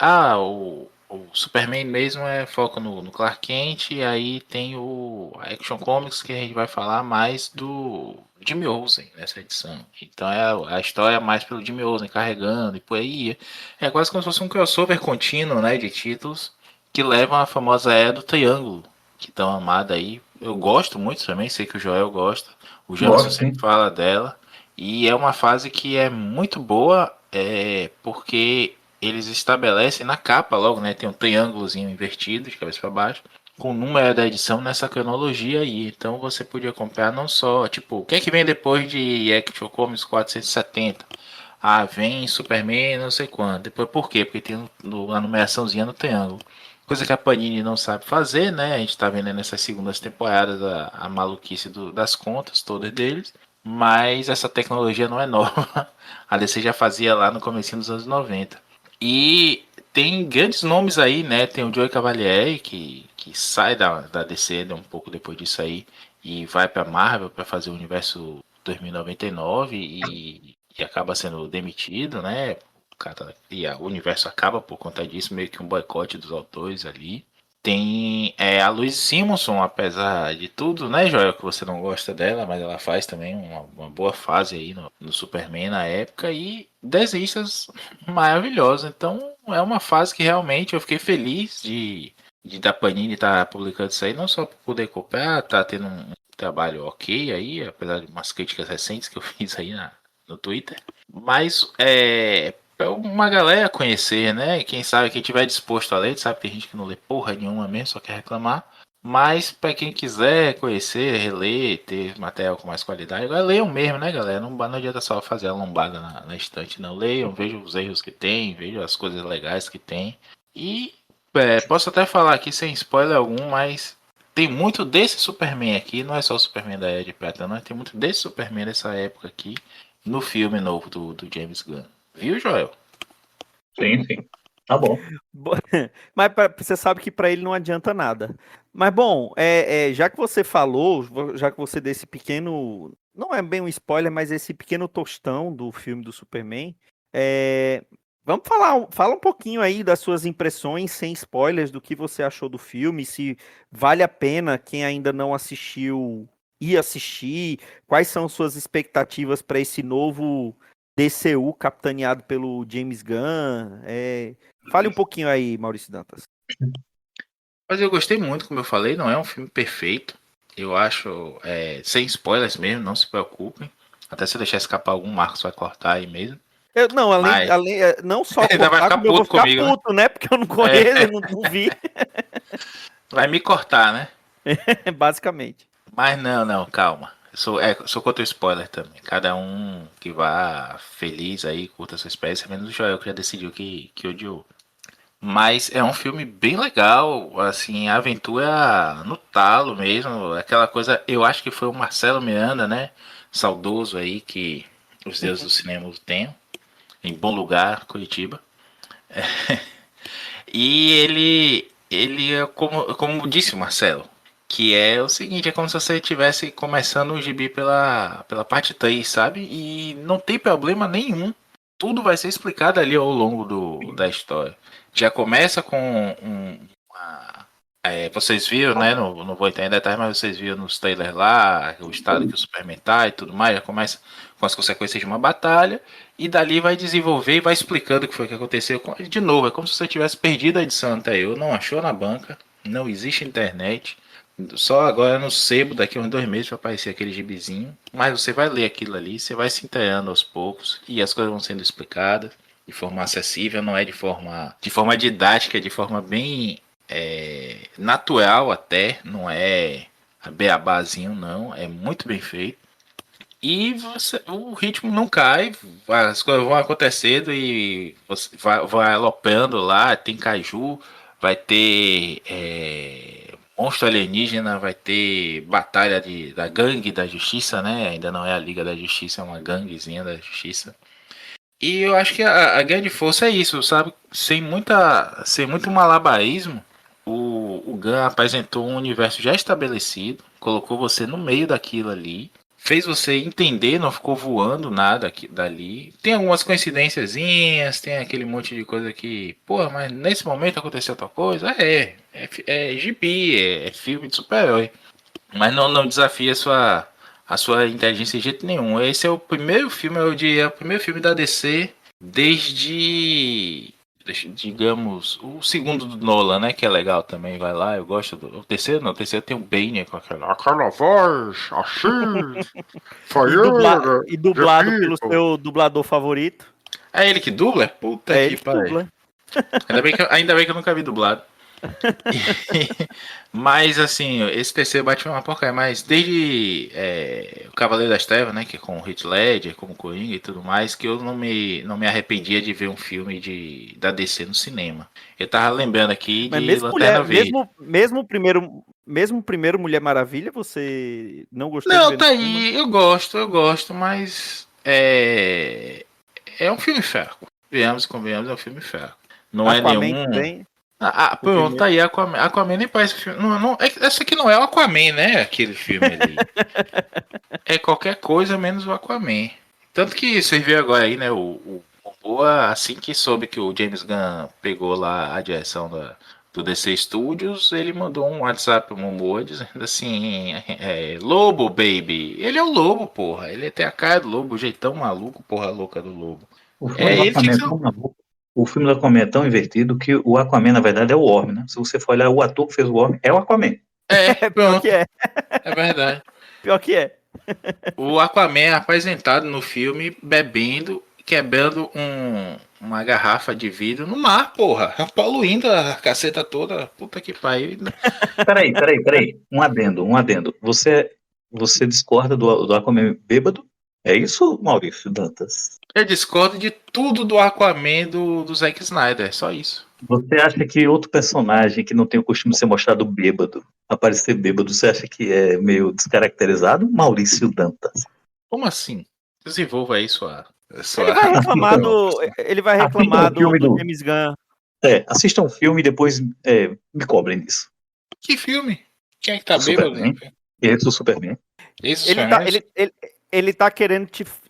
Speaker 4: O Superman mesmo foca no Clark Kent, e aí tem o Action Comics, que a gente vai falar mais do Jimmy Olsen nessa edição. Então a história mais pelo Jimmy Olsen carregando e por aí. É quase como se fosse um crossover contínuo, né? De títulos que levam a famosa era do triângulo, que tão amada aí. Eu gosto muito também, sei que o Joel gosta. O Jamerson
Speaker 3: Gosto,
Speaker 4: sempre
Speaker 3: sim.
Speaker 4: fala dela. E é uma fase que é muito boa, porque eles estabelecem na capa logo, né? Tem um triângulozinho invertido de cabeça para baixo, com o número da edição nessa cronologia aí. Então você podia comprar não só, tipo, o que é que vem depois de Action Comics 470? Ah, vem Superman não sei quando. Depois por quê? Porque tem a numeraçãozinha no triângulo. Coisa que a Panini não sabe fazer, né? A gente tá vendo nessas segundas temporadas a maluquice das contas todas deles. Mas essa tecnologia não é nova. A DC já fazia lá no começo dos anos 90. E tem grandes nomes aí, né? Tem o Joey Cavalieri, que sai da DC um pouco depois disso aí e vai pra Marvel para fazer o universo 2099 e acaba sendo demitido, né? O universo acaba por conta disso, meio que um boicote dos autores ali. Tem a Louise Simonson, apesar de tudo, né, Joel, que você não gosta dela, mas ela faz também uma boa fase aí no Superman na época e desenhistas maravilhosos. Então é uma fase que realmente eu fiquei feliz de da Panini estar publicando isso aí, não só para poder comprar, tá tendo um trabalho ok aí, apesar de umas críticas recentes que eu fiz aí no Twitter, mas pra uma galera conhecer, né? Quem sabe, quem tiver disposto a ler, sabe que tem gente que não lê porra nenhuma mesmo, só quer reclamar. Mas para quem quiser conhecer, reler, ter material com mais qualidade, agora leiam mesmo, né, galera? Não adianta só fazer a lombada na estante, não. Leiam, vejam os erros que tem, vejam as coisas legais que tem. E posso até falar aqui sem spoiler algum, mas tem muito desse Superman aqui, não é só o Superman da Era de Prata, não. Tem muito desse Superman dessa época aqui no filme novo do James Gunn. Viu, Joel?
Speaker 3: Sim, sim. Tá bom.
Speaker 2: Mas você sabe que para ele não adianta nada. Mas bom, já que você falou, já que você deu esse pequeno, não é bem um spoiler, mas esse pequeno tostão do filme do Superman, vamos fala um pouquinho aí das suas impressões, sem spoilers, do que você achou do filme, se vale a pena quem ainda não assistiu ir assistir, quais são suas expectativas para esse novo DCU capitaneado pelo James Gunn. Fale um pouquinho aí, Maurício Dantas.
Speaker 4: Mas eu gostei muito, como eu falei, não é um filme perfeito. Eu acho, sem spoilers mesmo, não se preocupem. Até se eu deixar escapar algum, Marcos vai cortar aí mesmo.
Speaker 2: Não,
Speaker 4: Mas
Speaker 2: não só
Speaker 4: ainda vai
Speaker 2: cortar,
Speaker 4: ficar
Speaker 2: como eu vou
Speaker 4: puto
Speaker 2: ficar
Speaker 4: comigo, né?
Speaker 2: puto, né? Porque eu não conheço, eu não vi,
Speaker 4: Vai me cortar, né?
Speaker 2: basicamente.
Speaker 4: Mas não, calma. Eu sou contra o spoiler também. Cada um que vá feliz aí, curta sua espécie, menos o Joel que já decidiu que odiou. Mas é um filme bem legal, assim, a aventura no talo mesmo, aquela coisa, eu acho que foi o Marcelo Miranda, né, saudoso aí, que os deuses do cinema o tenham, em bom lugar, Curitiba. E ele é como disse o Marcelo, que é o seguinte, é como se você estivesse começando o gibi pela parte 3, sabe? E não tem problema nenhum. Tudo vai ser explicado ali ao longo da história. Já começa com vocês viram, né? Não vou entrar em detalhes, mas vocês viram nos trailers lá, o estado que o Superman tá e tudo mais. Já começa com as consequências de uma batalha. E dali vai desenvolver e vai explicando o que foi que aconteceu. De novo, é como se você tivesse perdido a edição anterior, não achou na banca, não existe internet. Só agora no sebo, daqui a uns 2 meses, vai aparecer aquele gibizinho. Mas você vai ler aquilo ali, você vai se inteirando aos poucos e as coisas vão sendo explicadas de forma acessível, não é de forma didática, de forma bem natural até, não é beabazinho não, é muito bem feito. E o ritmo não cai, as coisas vão acontecendo e você vai aloprando lá, tem caju, vai ter monstro alienígena, vai ter batalha da gangue da justiça, né? Ainda não é a Liga da Justiça, é uma ganguezinha da justiça. E eu acho que a grande força é isso, sabe? Sem muito malabarismo, o Gun apresentou um universo já estabelecido, colocou você no meio daquilo ali, fez você entender, não ficou voando nada dali. Tem algumas coincidênciazinhas, tem aquele monte de coisa que, pô, mas nesse momento aconteceu tal coisa. É gibi, é filme de super-herói. Mas não desafia a sua inteligência de jeito nenhum. Esse é o primeiro filme, eu diria, o primeiro filme da DC desde, digamos, o segundo do Nolan, né? Que é legal também, vai lá, eu gosto do. O terceiro não, o terceiro tem o Bane com aquela voz, assim, foi
Speaker 2: E dublado pelo seu dublador favorito.
Speaker 4: É ele que dubla? Puta
Speaker 2: É
Speaker 4: que
Speaker 2: ele que
Speaker 4: pariu.
Speaker 2: dubla.
Speaker 4: Ainda bem que eu nunca vi dublado. Mas assim, esse terceiro Batman é uma porcaria, mas desde o Cavaleiro das Trevas, né, que é com o Heath Ledger, como Coringa e tudo mais, que eu não me arrependia de ver um filme da DC no cinema. Eu tava lembrando aqui
Speaker 2: Mas
Speaker 4: de Lanterna Verde.
Speaker 2: mesmo o primeiro Mulher Maravilha, você não gostou de
Speaker 4: Não,
Speaker 2: ver no
Speaker 4: tá
Speaker 2: cinema?
Speaker 4: aí, eu gosto, mas é um filme fraco. Viemos e convenhamos, é um filme fraco. Não é
Speaker 2: Aquaman
Speaker 4: nenhum.
Speaker 2: também. O
Speaker 4: Pronto, tá
Speaker 2: primeiro.
Speaker 4: aí, Aquaman nem parece filme. Esse aqui não é o Aquaman, né? Aquele filme ali. É qualquer coisa menos o Aquaman. Tanto que você viu agora aí, né? O Momoa, assim que soube que o James Gunn pegou lá a direção do DC Studios, ele mandou um WhatsApp pro Momoa dizendo assim: Lobo, baby. Ele é o lobo, porra. Ele tem a cara do lobo, o jeitão maluco, porra louca do lobo.
Speaker 3: O filme
Speaker 4: É
Speaker 3: do
Speaker 4: ele que.
Speaker 3: Aquaman é tão maluco. O filme do Aquaman é tão invertido que o Aquaman, na verdade, é o Orm, né? Se você for olhar, o ator que fez o Orm é o Aquaman.
Speaker 2: Pior que
Speaker 4: Pronto.
Speaker 2: é.
Speaker 4: É verdade.
Speaker 2: Pior que é.
Speaker 4: O Aquaman é apresentado no filme bebendo, quebrando uma garrafa de vidro no mar, porra. Poluindo a caceta toda. Puta que pariu.
Speaker 3: Peraí. Um adendo. Você discorda do Aquaman bêbado? É isso, Maurício Dantas?
Speaker 4: Eu discordo de tudo do Aquaman do Zack Snyder, só isso.
Speaker 3: Você acha que outro personagem que não tem o costume de ser mostrado bêbado, aparecer bêbado, você acha que é meio descaracterizado? Maurício Dantas.
Speaker 4: Como assim? Desenvolva aí sua.
Speaker 2: Ele vai reclamar
Speaker 3: Assistam o filme
Speaker 2: do
Speaker 3: do.
Speaker 2: James Gunn.
Speaker 3: Assistam o filme e depois me cobrem disso.
Speaker 4: Que filme? Quem é que tá
Speaker 3: O
Speaker 4: bêbado?
Speaker 3: Superman. Esse do Superman.
Speaker 4: Esse
Speaker 2: Ele tá,
Speaker 4: Superman?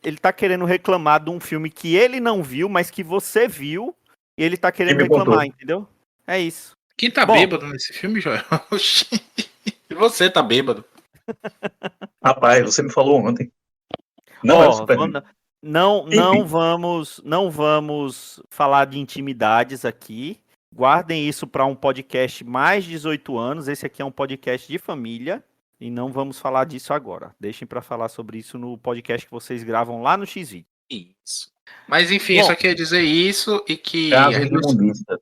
Speaker 2: ele tá querendo reclamar de um filme que ele não viu, mas que você viu, e ele tá querendo
Speaker 3: me
Speaker 2: reclamar,
Speaker 3: contou.
Speaker 2: entendeu? É isso.
Speaker 4: Quem tá
Speaker 2: Bom.
Speaker 4: bêbado nesse filme, Joel? E você tá bêbado.
Speaker 3: Rapaz, você me falou ontem. Não é o
Speaker 2: Ó,
Speaker 3: Superman.
Speaker 2: não
Speaker 3: Enfim.
Speaker 2: vamos falar de intimidades aqui. Guardem isso para um podcast mais 18 anos. Esse aqui é um podcast de família e não vamos falar disso agora. Deixem para falar sobre isso no podcast que vocês gravam lá no X-Video.
Speaker 4: Isso. Mas enfim,
Speaker 2: Bom,
Speaker 4: só queria dizer isso e que
Speaker 3: Caso de mundista.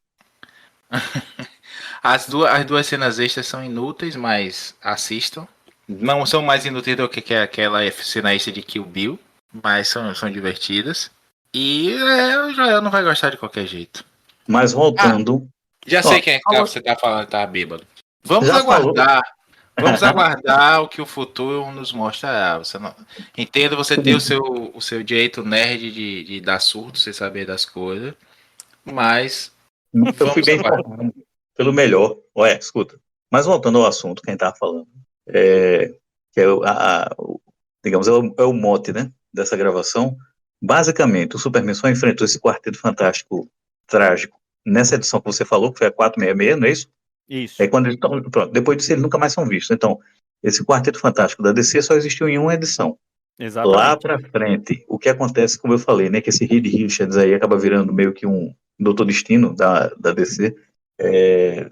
Speaker 4: as duas cenas extras são inúteis, mas assistam. Não são mais inúteis do que aquela cena extra de Kill Bill, mas são divertidas. E o Joel não vai gostar de qualquer jeito.
Speaker 3: Mas voltando.
Speaker 4: Já
Speaker 3: Ó,
Speaker 4: sei quem é que
Speaker 3: falou-
Speaker 4: você tá falando, tá bêbado. Vamos
Speaker 3: Já falou.
Speaker 4: aguardar. Vamos aguardar o que o futuro nos mostra. Você não... Entendo você ter o seu direito nerd de dar surto, você saber das coisas. Mas
Speaker 3: Eu fui
Speaker 4: vamos
Speaker 3: bem
Speaker 4: aguardar.
Speaker 3: informado pelo melhor. Ué, escuta. Mas voltando ao assunto, quem estava falando, que é digamos, é o mote, né, dessa gravação. Basicamente, o Superman só enfrentou esse quarteto fantástico trágico nessa edição que você falou, que foi a 466, não é isso?
Speaker 2: isso.
Speaker 3: É quando eles estão, pronto, depois disso eles nunca mais são vistos. Então, esse quarteto fantástico da DC só existiu em uma edição. Lá
Speaker 2: Exatamente.
Speaker 3: pra frente, o que acontece, como eu falei, né, que esse Reed Richards aí acaba virando meio que um Doutor Destino da DC,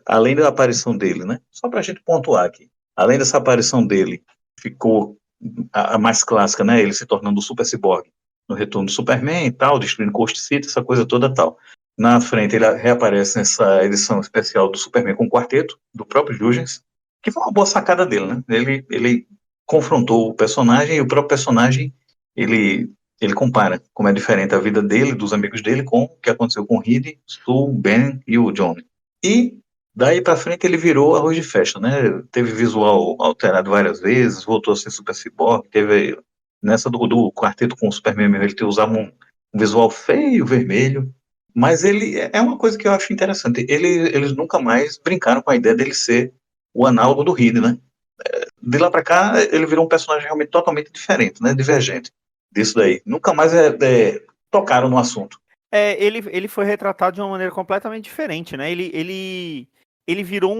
Speaker 3: além da aparição dele, né, só pra gente pontuar aqui, além dessa aparição dele, ficou a mais clássica, né, ele se tornando o Super Cyborg no Retorno do Superman e tal, destruindo Coast City, essa coisa toda tal. Na frente ele reaparece nessa edição especial do Superman com o quarteto, do próprio Jurgens, que foi uma boa sacada dele, né, ele confrontou o personagem e o próprio personagem ele compara como é diferente a vida dele, dos amigos dele, com o que aconteceu com o Reed, Stu, Ben e o Johnny. E daí pra frente ele virou arroz de festa, né? Teve visual alterado várias vezes, voltou a ser Super Cyborg, teve nessa do quarteto com o Superman mesmo, ele usava um visual feio, vermelho, mas ele é uma coisa que eu acho interessante. Eles nunca mais brincaram com a ideia dele ser o análogo do Reed, né? De lá pra cá, ele virou um personagem realmente totalmente diferente, né? Divergente disso daí. Nunca mais tocaram no assunto.
Speaker 2: Ele foi retratado de uma maneira completamente diferente, né? Ele virou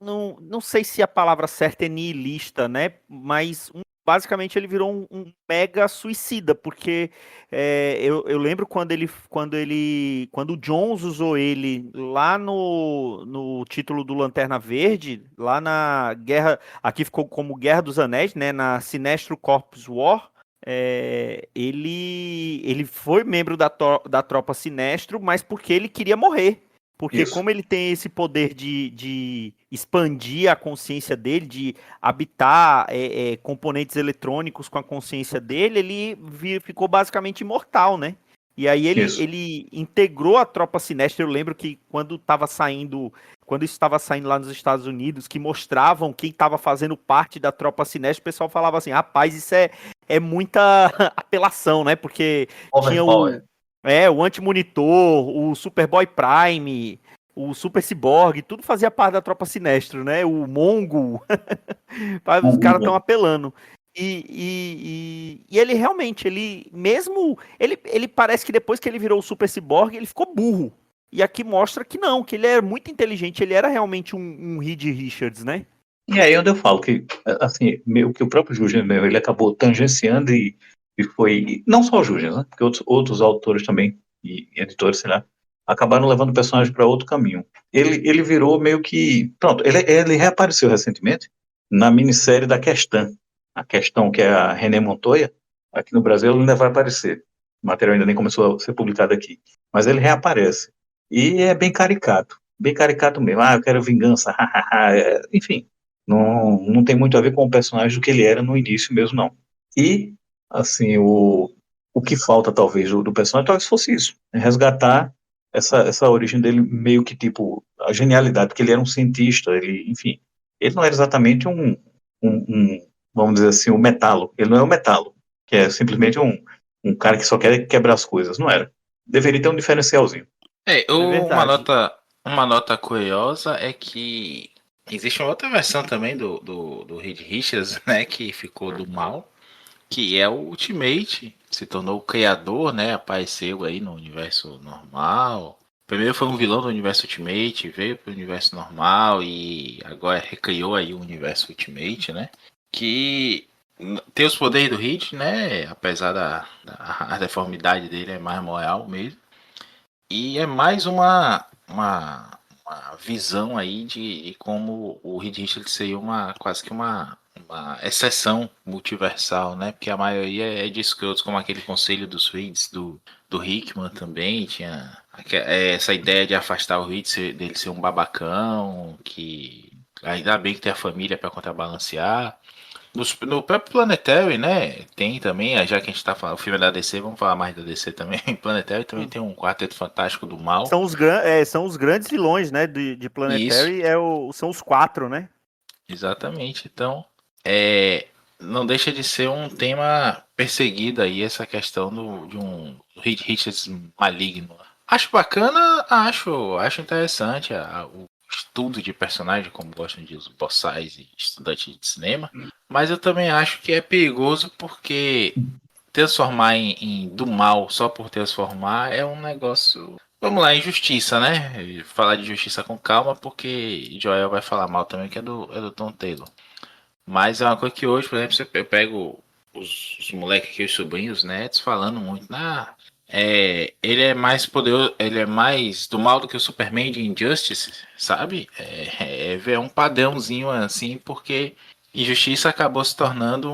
Speaker 2: não sei se a palavra certa é nihilista, né? Mas basicamente ele virou um mega suicida, porque eu lembro quando o Jones usou ele lá no título do Lanterna Verde, lá na guerra, aqui ficou como Guerra dos Anéis, né? Na Sinestro Corps War. Ele foi membro da tropa Sinestro, mas porque ele queria morrer. Porque
Speaker 3: Isso.
Speaker 2: como ele tem esse poder de expandir a consciência dele, de habitar componentes eletrônicos com a consciência dele, ele ficou basicamente imortal, né? E aí ele integrou a tropa Sinestro. Eu lembro que quando isso estava saindo lá nos Estados Unidos, que mostravam quem estava fazendo parte da tropa Sinestro, o pessoal falava assim, rapaz, isso é muita apelação, né? Porque tinha o Anti-Monitor, o Superboy Prime, o Super Cyborg, tudo fazia parte da tropa Sinestro, né? O Mongo. Os caras estão apelando. E ele realmente, ele parece que depois que ele virou o Super Cyborg, ele ficou burro. E aqui mostra que não, que ele era muito inteligente, ele era realmente um Reed Richards, né?
Speaker 3: E aí onde eu falo que, assim, meio que o próprio Jurgens mesmo, ele acabou tangenciando e foi, não só o Jurgens, né, porque outros autores também, e editores, sei lá, acabaram levando o personagem para outro caminho. Ele virou meio que, pronto, ele reapareceu recentemente na minissérie da Questão, a Questão que é a René Montoya, aqui no Brasil ele ainda vai aparecer, o material ainda nem começou a ser publicado aqui, mas ele reaparece, e é bem caricato mesmo, eu quero vingança, enfim, não tem muito a ver com o personagem do que ele era no início mesmo, não. E, assim, o que falta, talvez, do personagem, talvez fosse isso. Resgatar essa origem dele, meio que, tipo, a genialidade, porque ele era um cientista, enfim, ele não era exatamente vamos dizer assim, um metalo. Ele não é um metalo, que é simplesmente um cara que só quer quebrar as coisas. Não era. Deveria ter um diferencialzinho.
Speaker 2: verdade.
Speaker 4: Uma nota curiosa é que existe uma outra versão também do Reed Richards, né, que ficou do mal, que é o Ultimate, se tornou o criador, né, apareceu aí no universo normal. Primeiro foi um vilão do universo Ultimate, veio para o universo normal e agora recriou aí o universo Ultimate, né, que tem os poderes do Reed, né, apesar a deformidade dele é mais moral mesmo. E é mais uma uma visão aí de como o Reed Richards seria quase que uma exceção multiversal, né? Porque a maioria é de escrotos, como aquele conselho dos Reeds, do Hickman também, tinha essa ideia de afastar o Reed, dele ser um babacão, que ainda bem que tem a família para contrabalancear. No próprio Planetary, né? Tem também, já que a gente tá falando, o filme é da DC, vamos falar mais da DC também. Planetary também tem um Quarteto Fantástico do Mal.
Speaker 2: São os grandes vilões, né, de Planetary, são os 4, né?
Speaker 4: Exatamente. Então, não deixa de ser um tema perseguido aí, essa questão de um Reed Richards maligno. Acho bacana, acho interessante o estudo de personagem, como gostam de os boçais e estudantes de cinema, mas eu também acho que é perigoso porque transformar do mal só por transformar é um negócio. Vamos lá, injustiça, né? Falar de justiça com calma, porque Joel vai falar mal também, que é do Tom Taylor. Mas é uma coisa que hoje, por exemplo, eu pego os moleques aqui, os sobrinhos, os netos, falando muito. Ele é mais poderoso, ele é mais do mal do que o Superman de Injustice, sabe? É um padrãozinho assim, porque Injustiça acabou se tornando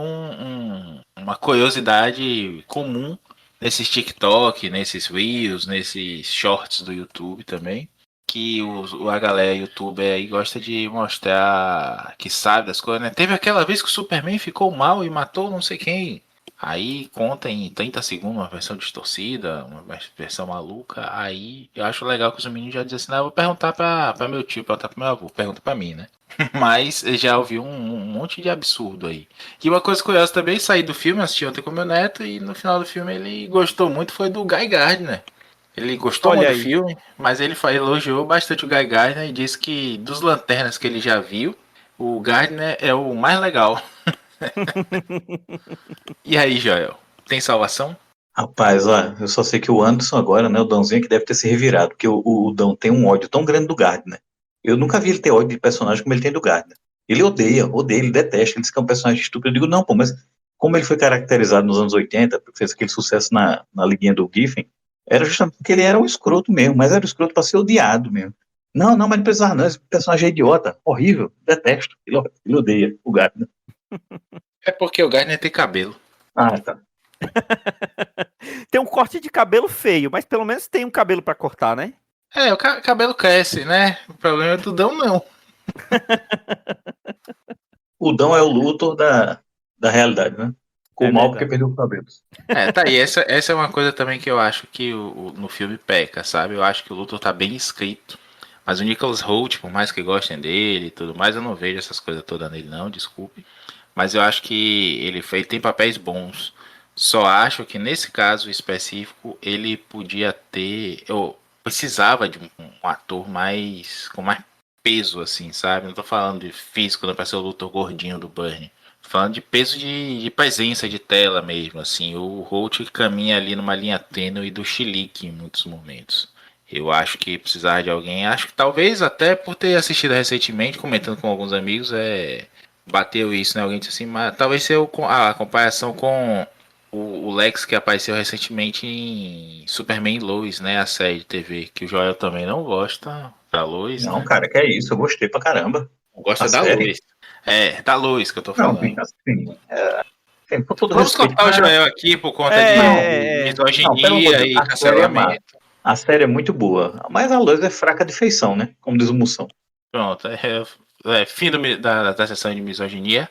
Speaker 4: uma curiosidade comum nesses TikTok, nesses Reels, nesses shorts do YouTube também. Que a galera youtuber aí gosta de mostrar que sabe das coisas, né? Teve aquela vez que o Superman ficou mal e matou não sei quem. Aí conta em 30 segundos uma versão distorcida, uma versão maluca. Aí eu acho legal que os meninos já dizem assim: eu vou perguntar pra meu tio, perguntar pro meu avô, pergunta pra mim, né? Mas eu já ouvi um monte de absurdo aí. E uma coisa curiosa também, saí do filme, assisti ontem com meu neto, e no final do filme ele gostou muito, foi do Guy Gardner. Ele gostou
Speaker 2: Olha
Speaker 4: muito do
Speaker 2: aí.
Speaker 4: filme, mas ele elogiou bastante o Guy Gardner e disse que dos Lanternas que ele já viu, o Gardner é o mais legal. E aí, Joel, tem salvação?
Speaker 3: Rapaz, ó, eu só sei que o Anderson agora, né, o Dãozinho que deve ter se revirado, porque o Dão tem um ódio tão grande do Gardner. Eu nunca vi ele ter ódio de personagem como ele tem do Gardner. Ele odeia, ele detesta, ele diz que é um personagem estúpido. Eu digo, não, pô, mas como ele foi caracterizado nos anos 80, fez aquele sucesso na liguinha do Giffen, era justamente porque ele era um escroto mesmo, mas era um escroto para ser odiado mesmo. Não, não, mas não precisava não, esse personagem é idiota, horrível, detesto. Ele odeia o Gardner.
Speaker 4: É porque o Gardner tem cabelo.
Speaker 3: Ah, tá.
Speaker 2: Tem um corte de cabelo feio, mas pelo menos tem um cabelo pra cortar, né?
Speaker 4: O cabelo cresce, né? O problema é do Dão, não.
Speaker 3: O Dão é o Luthor da realidade, né? Ficou
Speaker 2: É
Speaker 3: mal porque
Speaker 2: verdade.
Speaker 3: perdeu o cabelo.
Speaker 4: Tá aí. Essa é uma coisa também que eu acho que no filme peca, sabe? Eu acho que o Luthor tá bem escrito. Mas o Nicholas Hoult, por mais que gostem dele e tudo mais, eu não vejo essas coisas todas nele, não, desculpe. Mas eu acho que ele tem papéis bons. Só acho que nesse caso específico ele podia ter. Eu precisava de um ator com mais peso, assim, sabe? Não tô falando de físico, não para ser o Luthor gordinho do Burnie. Tô falando de peso de presença de tela mesmo, assim. O Holt caminha ali numa linha tênue do chilique em muitos momentos. Eu acho que precisar de alguém, acho que talvez até por ter assistido recentemente, comentando com alguns amigos, bateu isso, né? Alguém disse assim, mas talvez seja a comparação com o Lex que apareceu recentemente em Superman e Lois, né? A série de TV, que o Joel também não gosta da Lois,
Speaker 3: Não,
Speaker 4: né?
Speaker 3: cara, que é isso, eu gostei pra caramba.
Speaker 4: Gosta
Speaker 3: A
Speaker 4: da
Speaker 3: série?
Speaker 4: Lois. Da Lois que eu tô
Speaker 3: Não,
Speaker 4: falando.
Speaker 3: assim, com todo
Speaker 4: Vamos
Speaker 3: respeito.
Speaker 4: cortar o Joel aqui por conta de
Speaker 3: Não, pelo amor de
Speaker 4: misoginia
Speaker 3: Deus,
Speaker 4: e
Speaker 3: a série é má.
Speaker 4: cancelamento.
Speaker 3: A série é muito boa, mas a Lois é fraca de feição, né? Como diz o Moção.
Speaker 4: Pronto, fim da sessão de misoginia.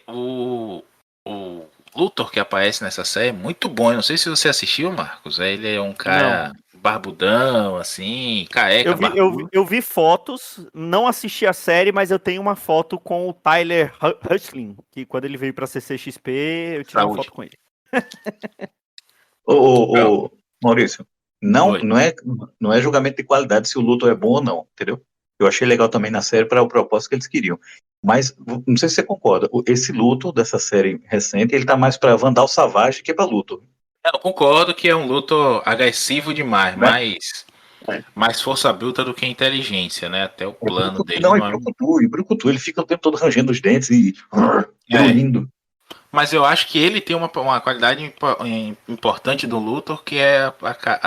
Speaker 4: O Luthor que aparece nessa série é muito bom. Eu não sei se você assistiu, Marcos. Ele é um cara
Speaker 2: Não.
Speaker 4: barbudão, assim, careca, barbudo.
Speaker 2: Eu vi fotos, não assisti a série, mas eu tenho uma foto com o Tyler Hoechlin, que quando ele veio pra CCXP, eu tirei uma
Speaker 4: Saúde.
Speaker 2: foto com ele.
Speaker 3: Ô, Maurício,
Speaker 4: Oi.
Speaker 3: não é julgamento de qualidade se o Luthor é bom ou não, entendeu? Eu achei legal também na série para o propósito que eles queriam. Mas, não sei se você concorda, esse Luthor dessa série recente, ele tá mais para Vandal Savage que para Luthor,
Speaker 4: Eu concordo que é um Luthor agressivo demais,
Speaker 3: né?
Speaker 4: mais força bruta do que inteligência, né? Até o plano dele
Speaker 3: Não,
Speaker 4: não é.
Speaker 3: e Brucutu, ele fica o tempo todo rangendo os dentes e
Speaker 4: É,
Speaker 3: grunhindo.
Speaker 4: Mas eu acho que ele tem uma qualidade importante do Luthor, que é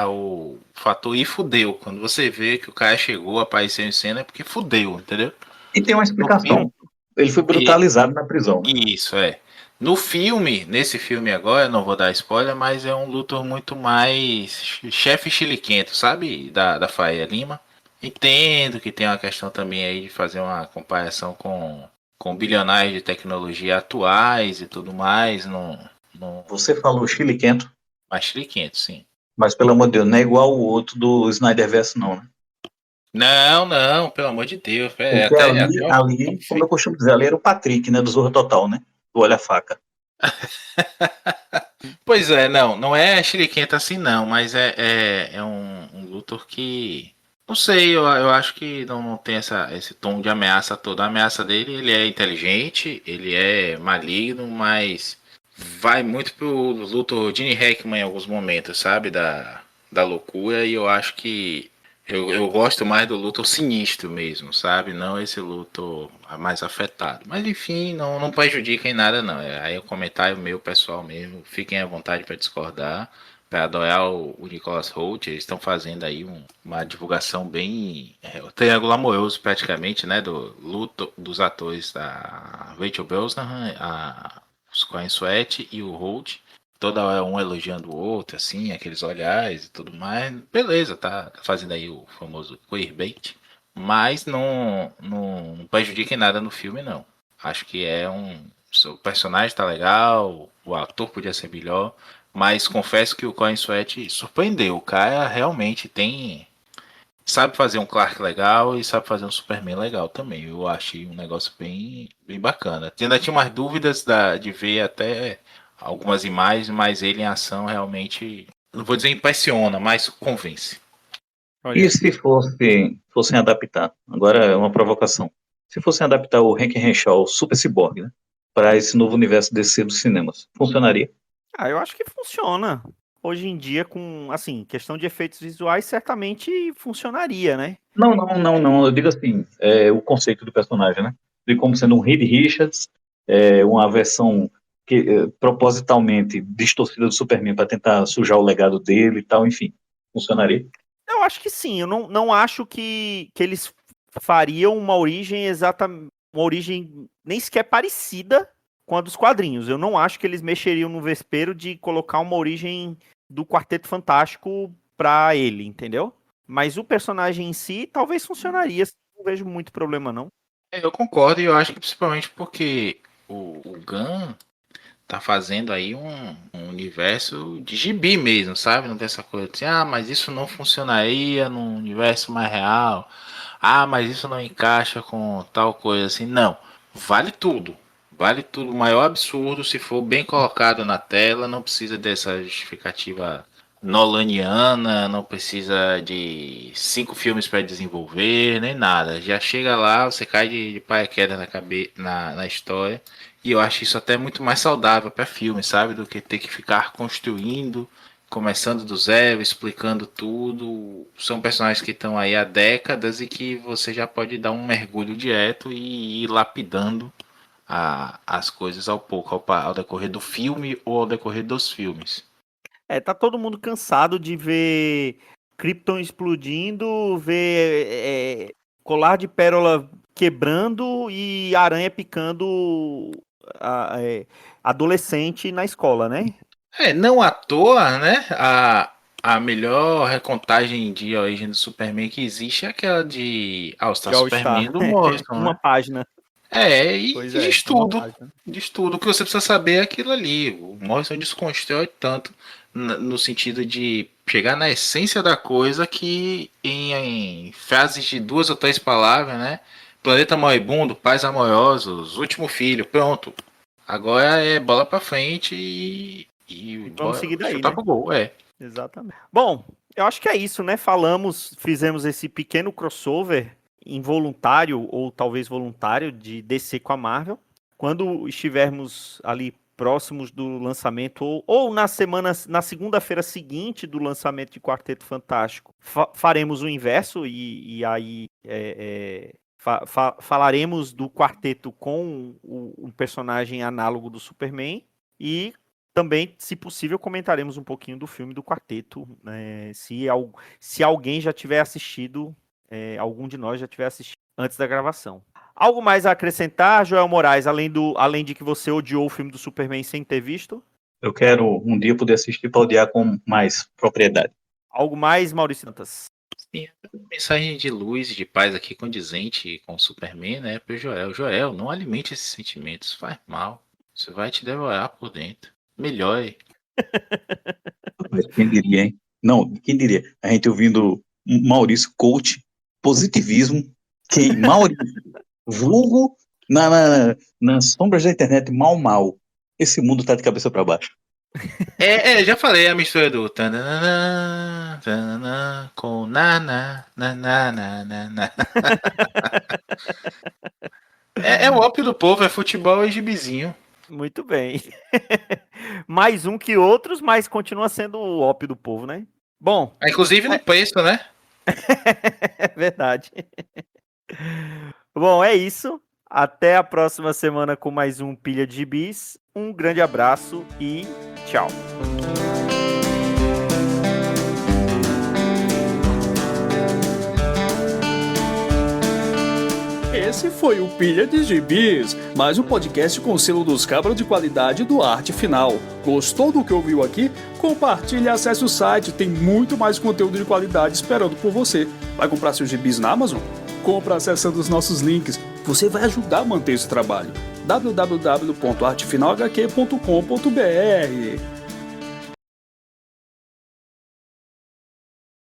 Speaker 4: o fator e fudeu. Quando você vê que o cara chegou, apareceu em cena, é porque fudeu, entendeu?
Speaker 3: E tem uma
Speaker 4: No filme,
Speaker 3: explicação. Ele foi brutalizado na prisão, né?
Speaker 4: isso, é. No filme, nesse filme agora, eu não vou dar spoiler, mas é um Luthor muito mais chefe chiliquento, sabe? Da Faria Lima. Entendo que tem uma questão também aí de fazer uma comparação com bilionários de tecnologia atuais e tudo mais, no
Speaker 3: Você falou Chile Quento,
Speaker 4: mais chiliquento, sim.
Speaker 3: mas pelo amor de Deus, não é igual o outro do Snyderverse, não, né?
Speaker 4: Não, não, pelo amor de Deus. É,
Speaker 3: Porque ali, como eu costumo dizer, ali era o Patrick, né, do Zorro Total, né? Do Olha a Faca.
Speaker 4: Pois é, não é chiliquento assim não, mas é um Luthor que, não sei, eu acho que não tem esse tom de ameaça toda. A ameaça dele, ele é inteligente, ele é maligno, mas vai muito pro Luthor Gene Hackman em alguns momentos, sabe, da loucura, e eu acho que eu gosto mais do Luthor sinistro mesmo, sabe? Não esse Luthor mais afetado. Mas enfim, não prejudica em nada, não. Aí é um comentário meu pessoal mesmo. Fiquem à vontade para discordar, para adorar o Nicholas Hoult. Eles estão fazendo aí uma divulgação bem o triângulo amoroso praticamente, né? Do Luthor, dos atores da Rachel Brosnahan, a Colin Sweat e o Hoult. Toda hora um elogiando o outro, assim, aqueles olhares e tudo mais. Beleza, tá fazendo aí o famoso queerbait. Mas não prejudica em nada no filme, não. Acho que o personagem tá legal, o ator podia ser melhor. Mas confesso que o Colin Sweat surpreendeu. O cara realmente sabe fazer um Clark legal e sabe fazer um Superman legal também. Eu achei um negócio bem bacana. Ainda tinha umas dúvidas de ver até algumas imagens, mas ele em ação realmente, não vou dizer impressiona, mas convence.
Speaker 3: E se fossem adaptar? Agora é uma provocação. Se fossem adaptar o Hank Henshaw, o Super Cyborg, né, para esse novo universo DC dos cinemas, funcionaria?
Speaker 2: Ah, eu acho que funciona. Hoje em dia, com, assim, questão de efeitos visuais, certamente funcionaria, né?
Speaker 3: Não. Eu digo assim, o conceito do personagem, né? De como sendo um Reed Richards, uma versão que propositalmente distorcida do Superman para tentar sujar o legado dele e tal, enfim, funcionaria.
Speaker 2: Eu acho que sim. Eu não acho que eles fariam uma origem uma origem nem sequer parecida com a dos quadrinhos. Eu não acho que eles mexeriam no vespeiro de colocar uma origem do Quarteto Fantástico pra ele, entendeu? Mas o personagem em si talvez funcionaria. Não vejo muito problema, não.
Speaker 4: Eu concordo e eu acho que principalmente porque o Gunn tá fazendo aí um universo de gibi mesmo, sabe? Não tem essa coisa assim, mas isso não funcionaria num universo mais real. Ah, mas isso não encaixa com tal coisa assim. Não, vale tudo. Vale tudo. O maior absurdo, se for bem colocado na tela, não precisa dessa justificativa nolaniana, não precisa de 5 filmes para desenvolver, nem nada. Já chega lá, você cai de paraquedas na história. E eu acho isso até muito mais saudável para filme, sabe? Do que ter que ficar construindo, começando do zero, explicando tudo. São personagens que estão aí há décadas e que você já pode dar um mergulho direto e ir lapidando as coisas ao pouco, ao decorrer do filme ou ao decorrer dos filmes.
Speaker 2: Tá todo mundo cansado de ver Krypton explodindo, ver colar de pérola quebrando e aranha picando adolescente na escola, né?
Speaker 4: Não à toa, né? A melhor recontagem de origem do Superman que existe é aquela de All Star
Speaker 2: De All Star.
Speaker 4: Superman do Morrison,
Speaker 2: Uma
Speaker 4: né?
Speaker 2: página.
Speaker 4: E
Speaker 2: Pois é,
Speaker 4: diz
Speaker 2: uma
Speaker 4: tudo.
Speaker 2: página.
Speaker 4: Diz tudo. O que você precisa saber é aquilo ali. O Morrison desconstrói tanto no sentido de chegar na essência da coisa que em frases de 2 ou 3 palavras, né? Planeta moribundo, pais amorosos, último filho, pronto. Agora é bola pra frente e
Speaker 2: Vamos seguir daí,
Speaker 4: chutar
Speaker 2: né?
Speaker 4: pro gol,
Speaker 2: Exatamente. Bom, eu acho que é isso, né? Fizemos esse pequeno crossover involuntário ou talvez voluntário de DC com a Marvel. Quando estivermos ali próximos do lançamento ou na segunda-feira seguinte do lançamento de Quarteto Fantástico, faremos o inverso e aí Falaremos do quarteto com um personagem análogo do Superman e também, se possível, comentaremos um pouquinho do filme do quarteto, né, se alguém já tiver assistido, algum de nós já tiver assistido antes da gravação. Algo mais a acrescentar, Joel Moraes, além de que você odiou o filme do Superman sem ter visto?
Speaker 3: Eu quero um dia poder assistir para odiar com mais propriedade.
Speaker 2: Algo mais, Maurício Dantas?
Speaker 4: Sim, mensagem de luz e de paz aqui condizente com o Superman, né? Pro Joel. Joel, não alimente esses sentimentos, faz mal. Isso vai te devorar por dentro. Melhore.
Speaker 3: Mas quem diria, hein? Não, quem diria? A gente ouvindo Maurício Coach, positivismo, quem? Maurício, vulgo nas sombras da internet, mal. Esse mundo tá de cabeça para baixo.
Speaker 4: Já falei a mistura do tananã, tananã, com na. É o ópio do povo, é futebol e gibizinho.
Speaker 2: Muito bem. Mais um que outros, mas continua sendo o ópio do povo, né? Bom.
Speaker 4: Inclusive no preço, né?
Speaker 2: É verdade. Bom, é isso. Até a próxima semana com mais um Pilha de Gibis. Um grande abraço e tchau.
Speaker 1: Esse foi o Pilha de Gibis, mais um podcast com o selo dos cabras de qualidade do Arte Final. Gostou do que ouviu aqui? Compartilhe e acesse o site, tem muito mais conteúdo de qualidade esperando por você. Vai comprar seus gibis na Amazon? Compra acessando os nossos links. Você vai ajudar a manter esse trabalho. www.artefinalhq.com.br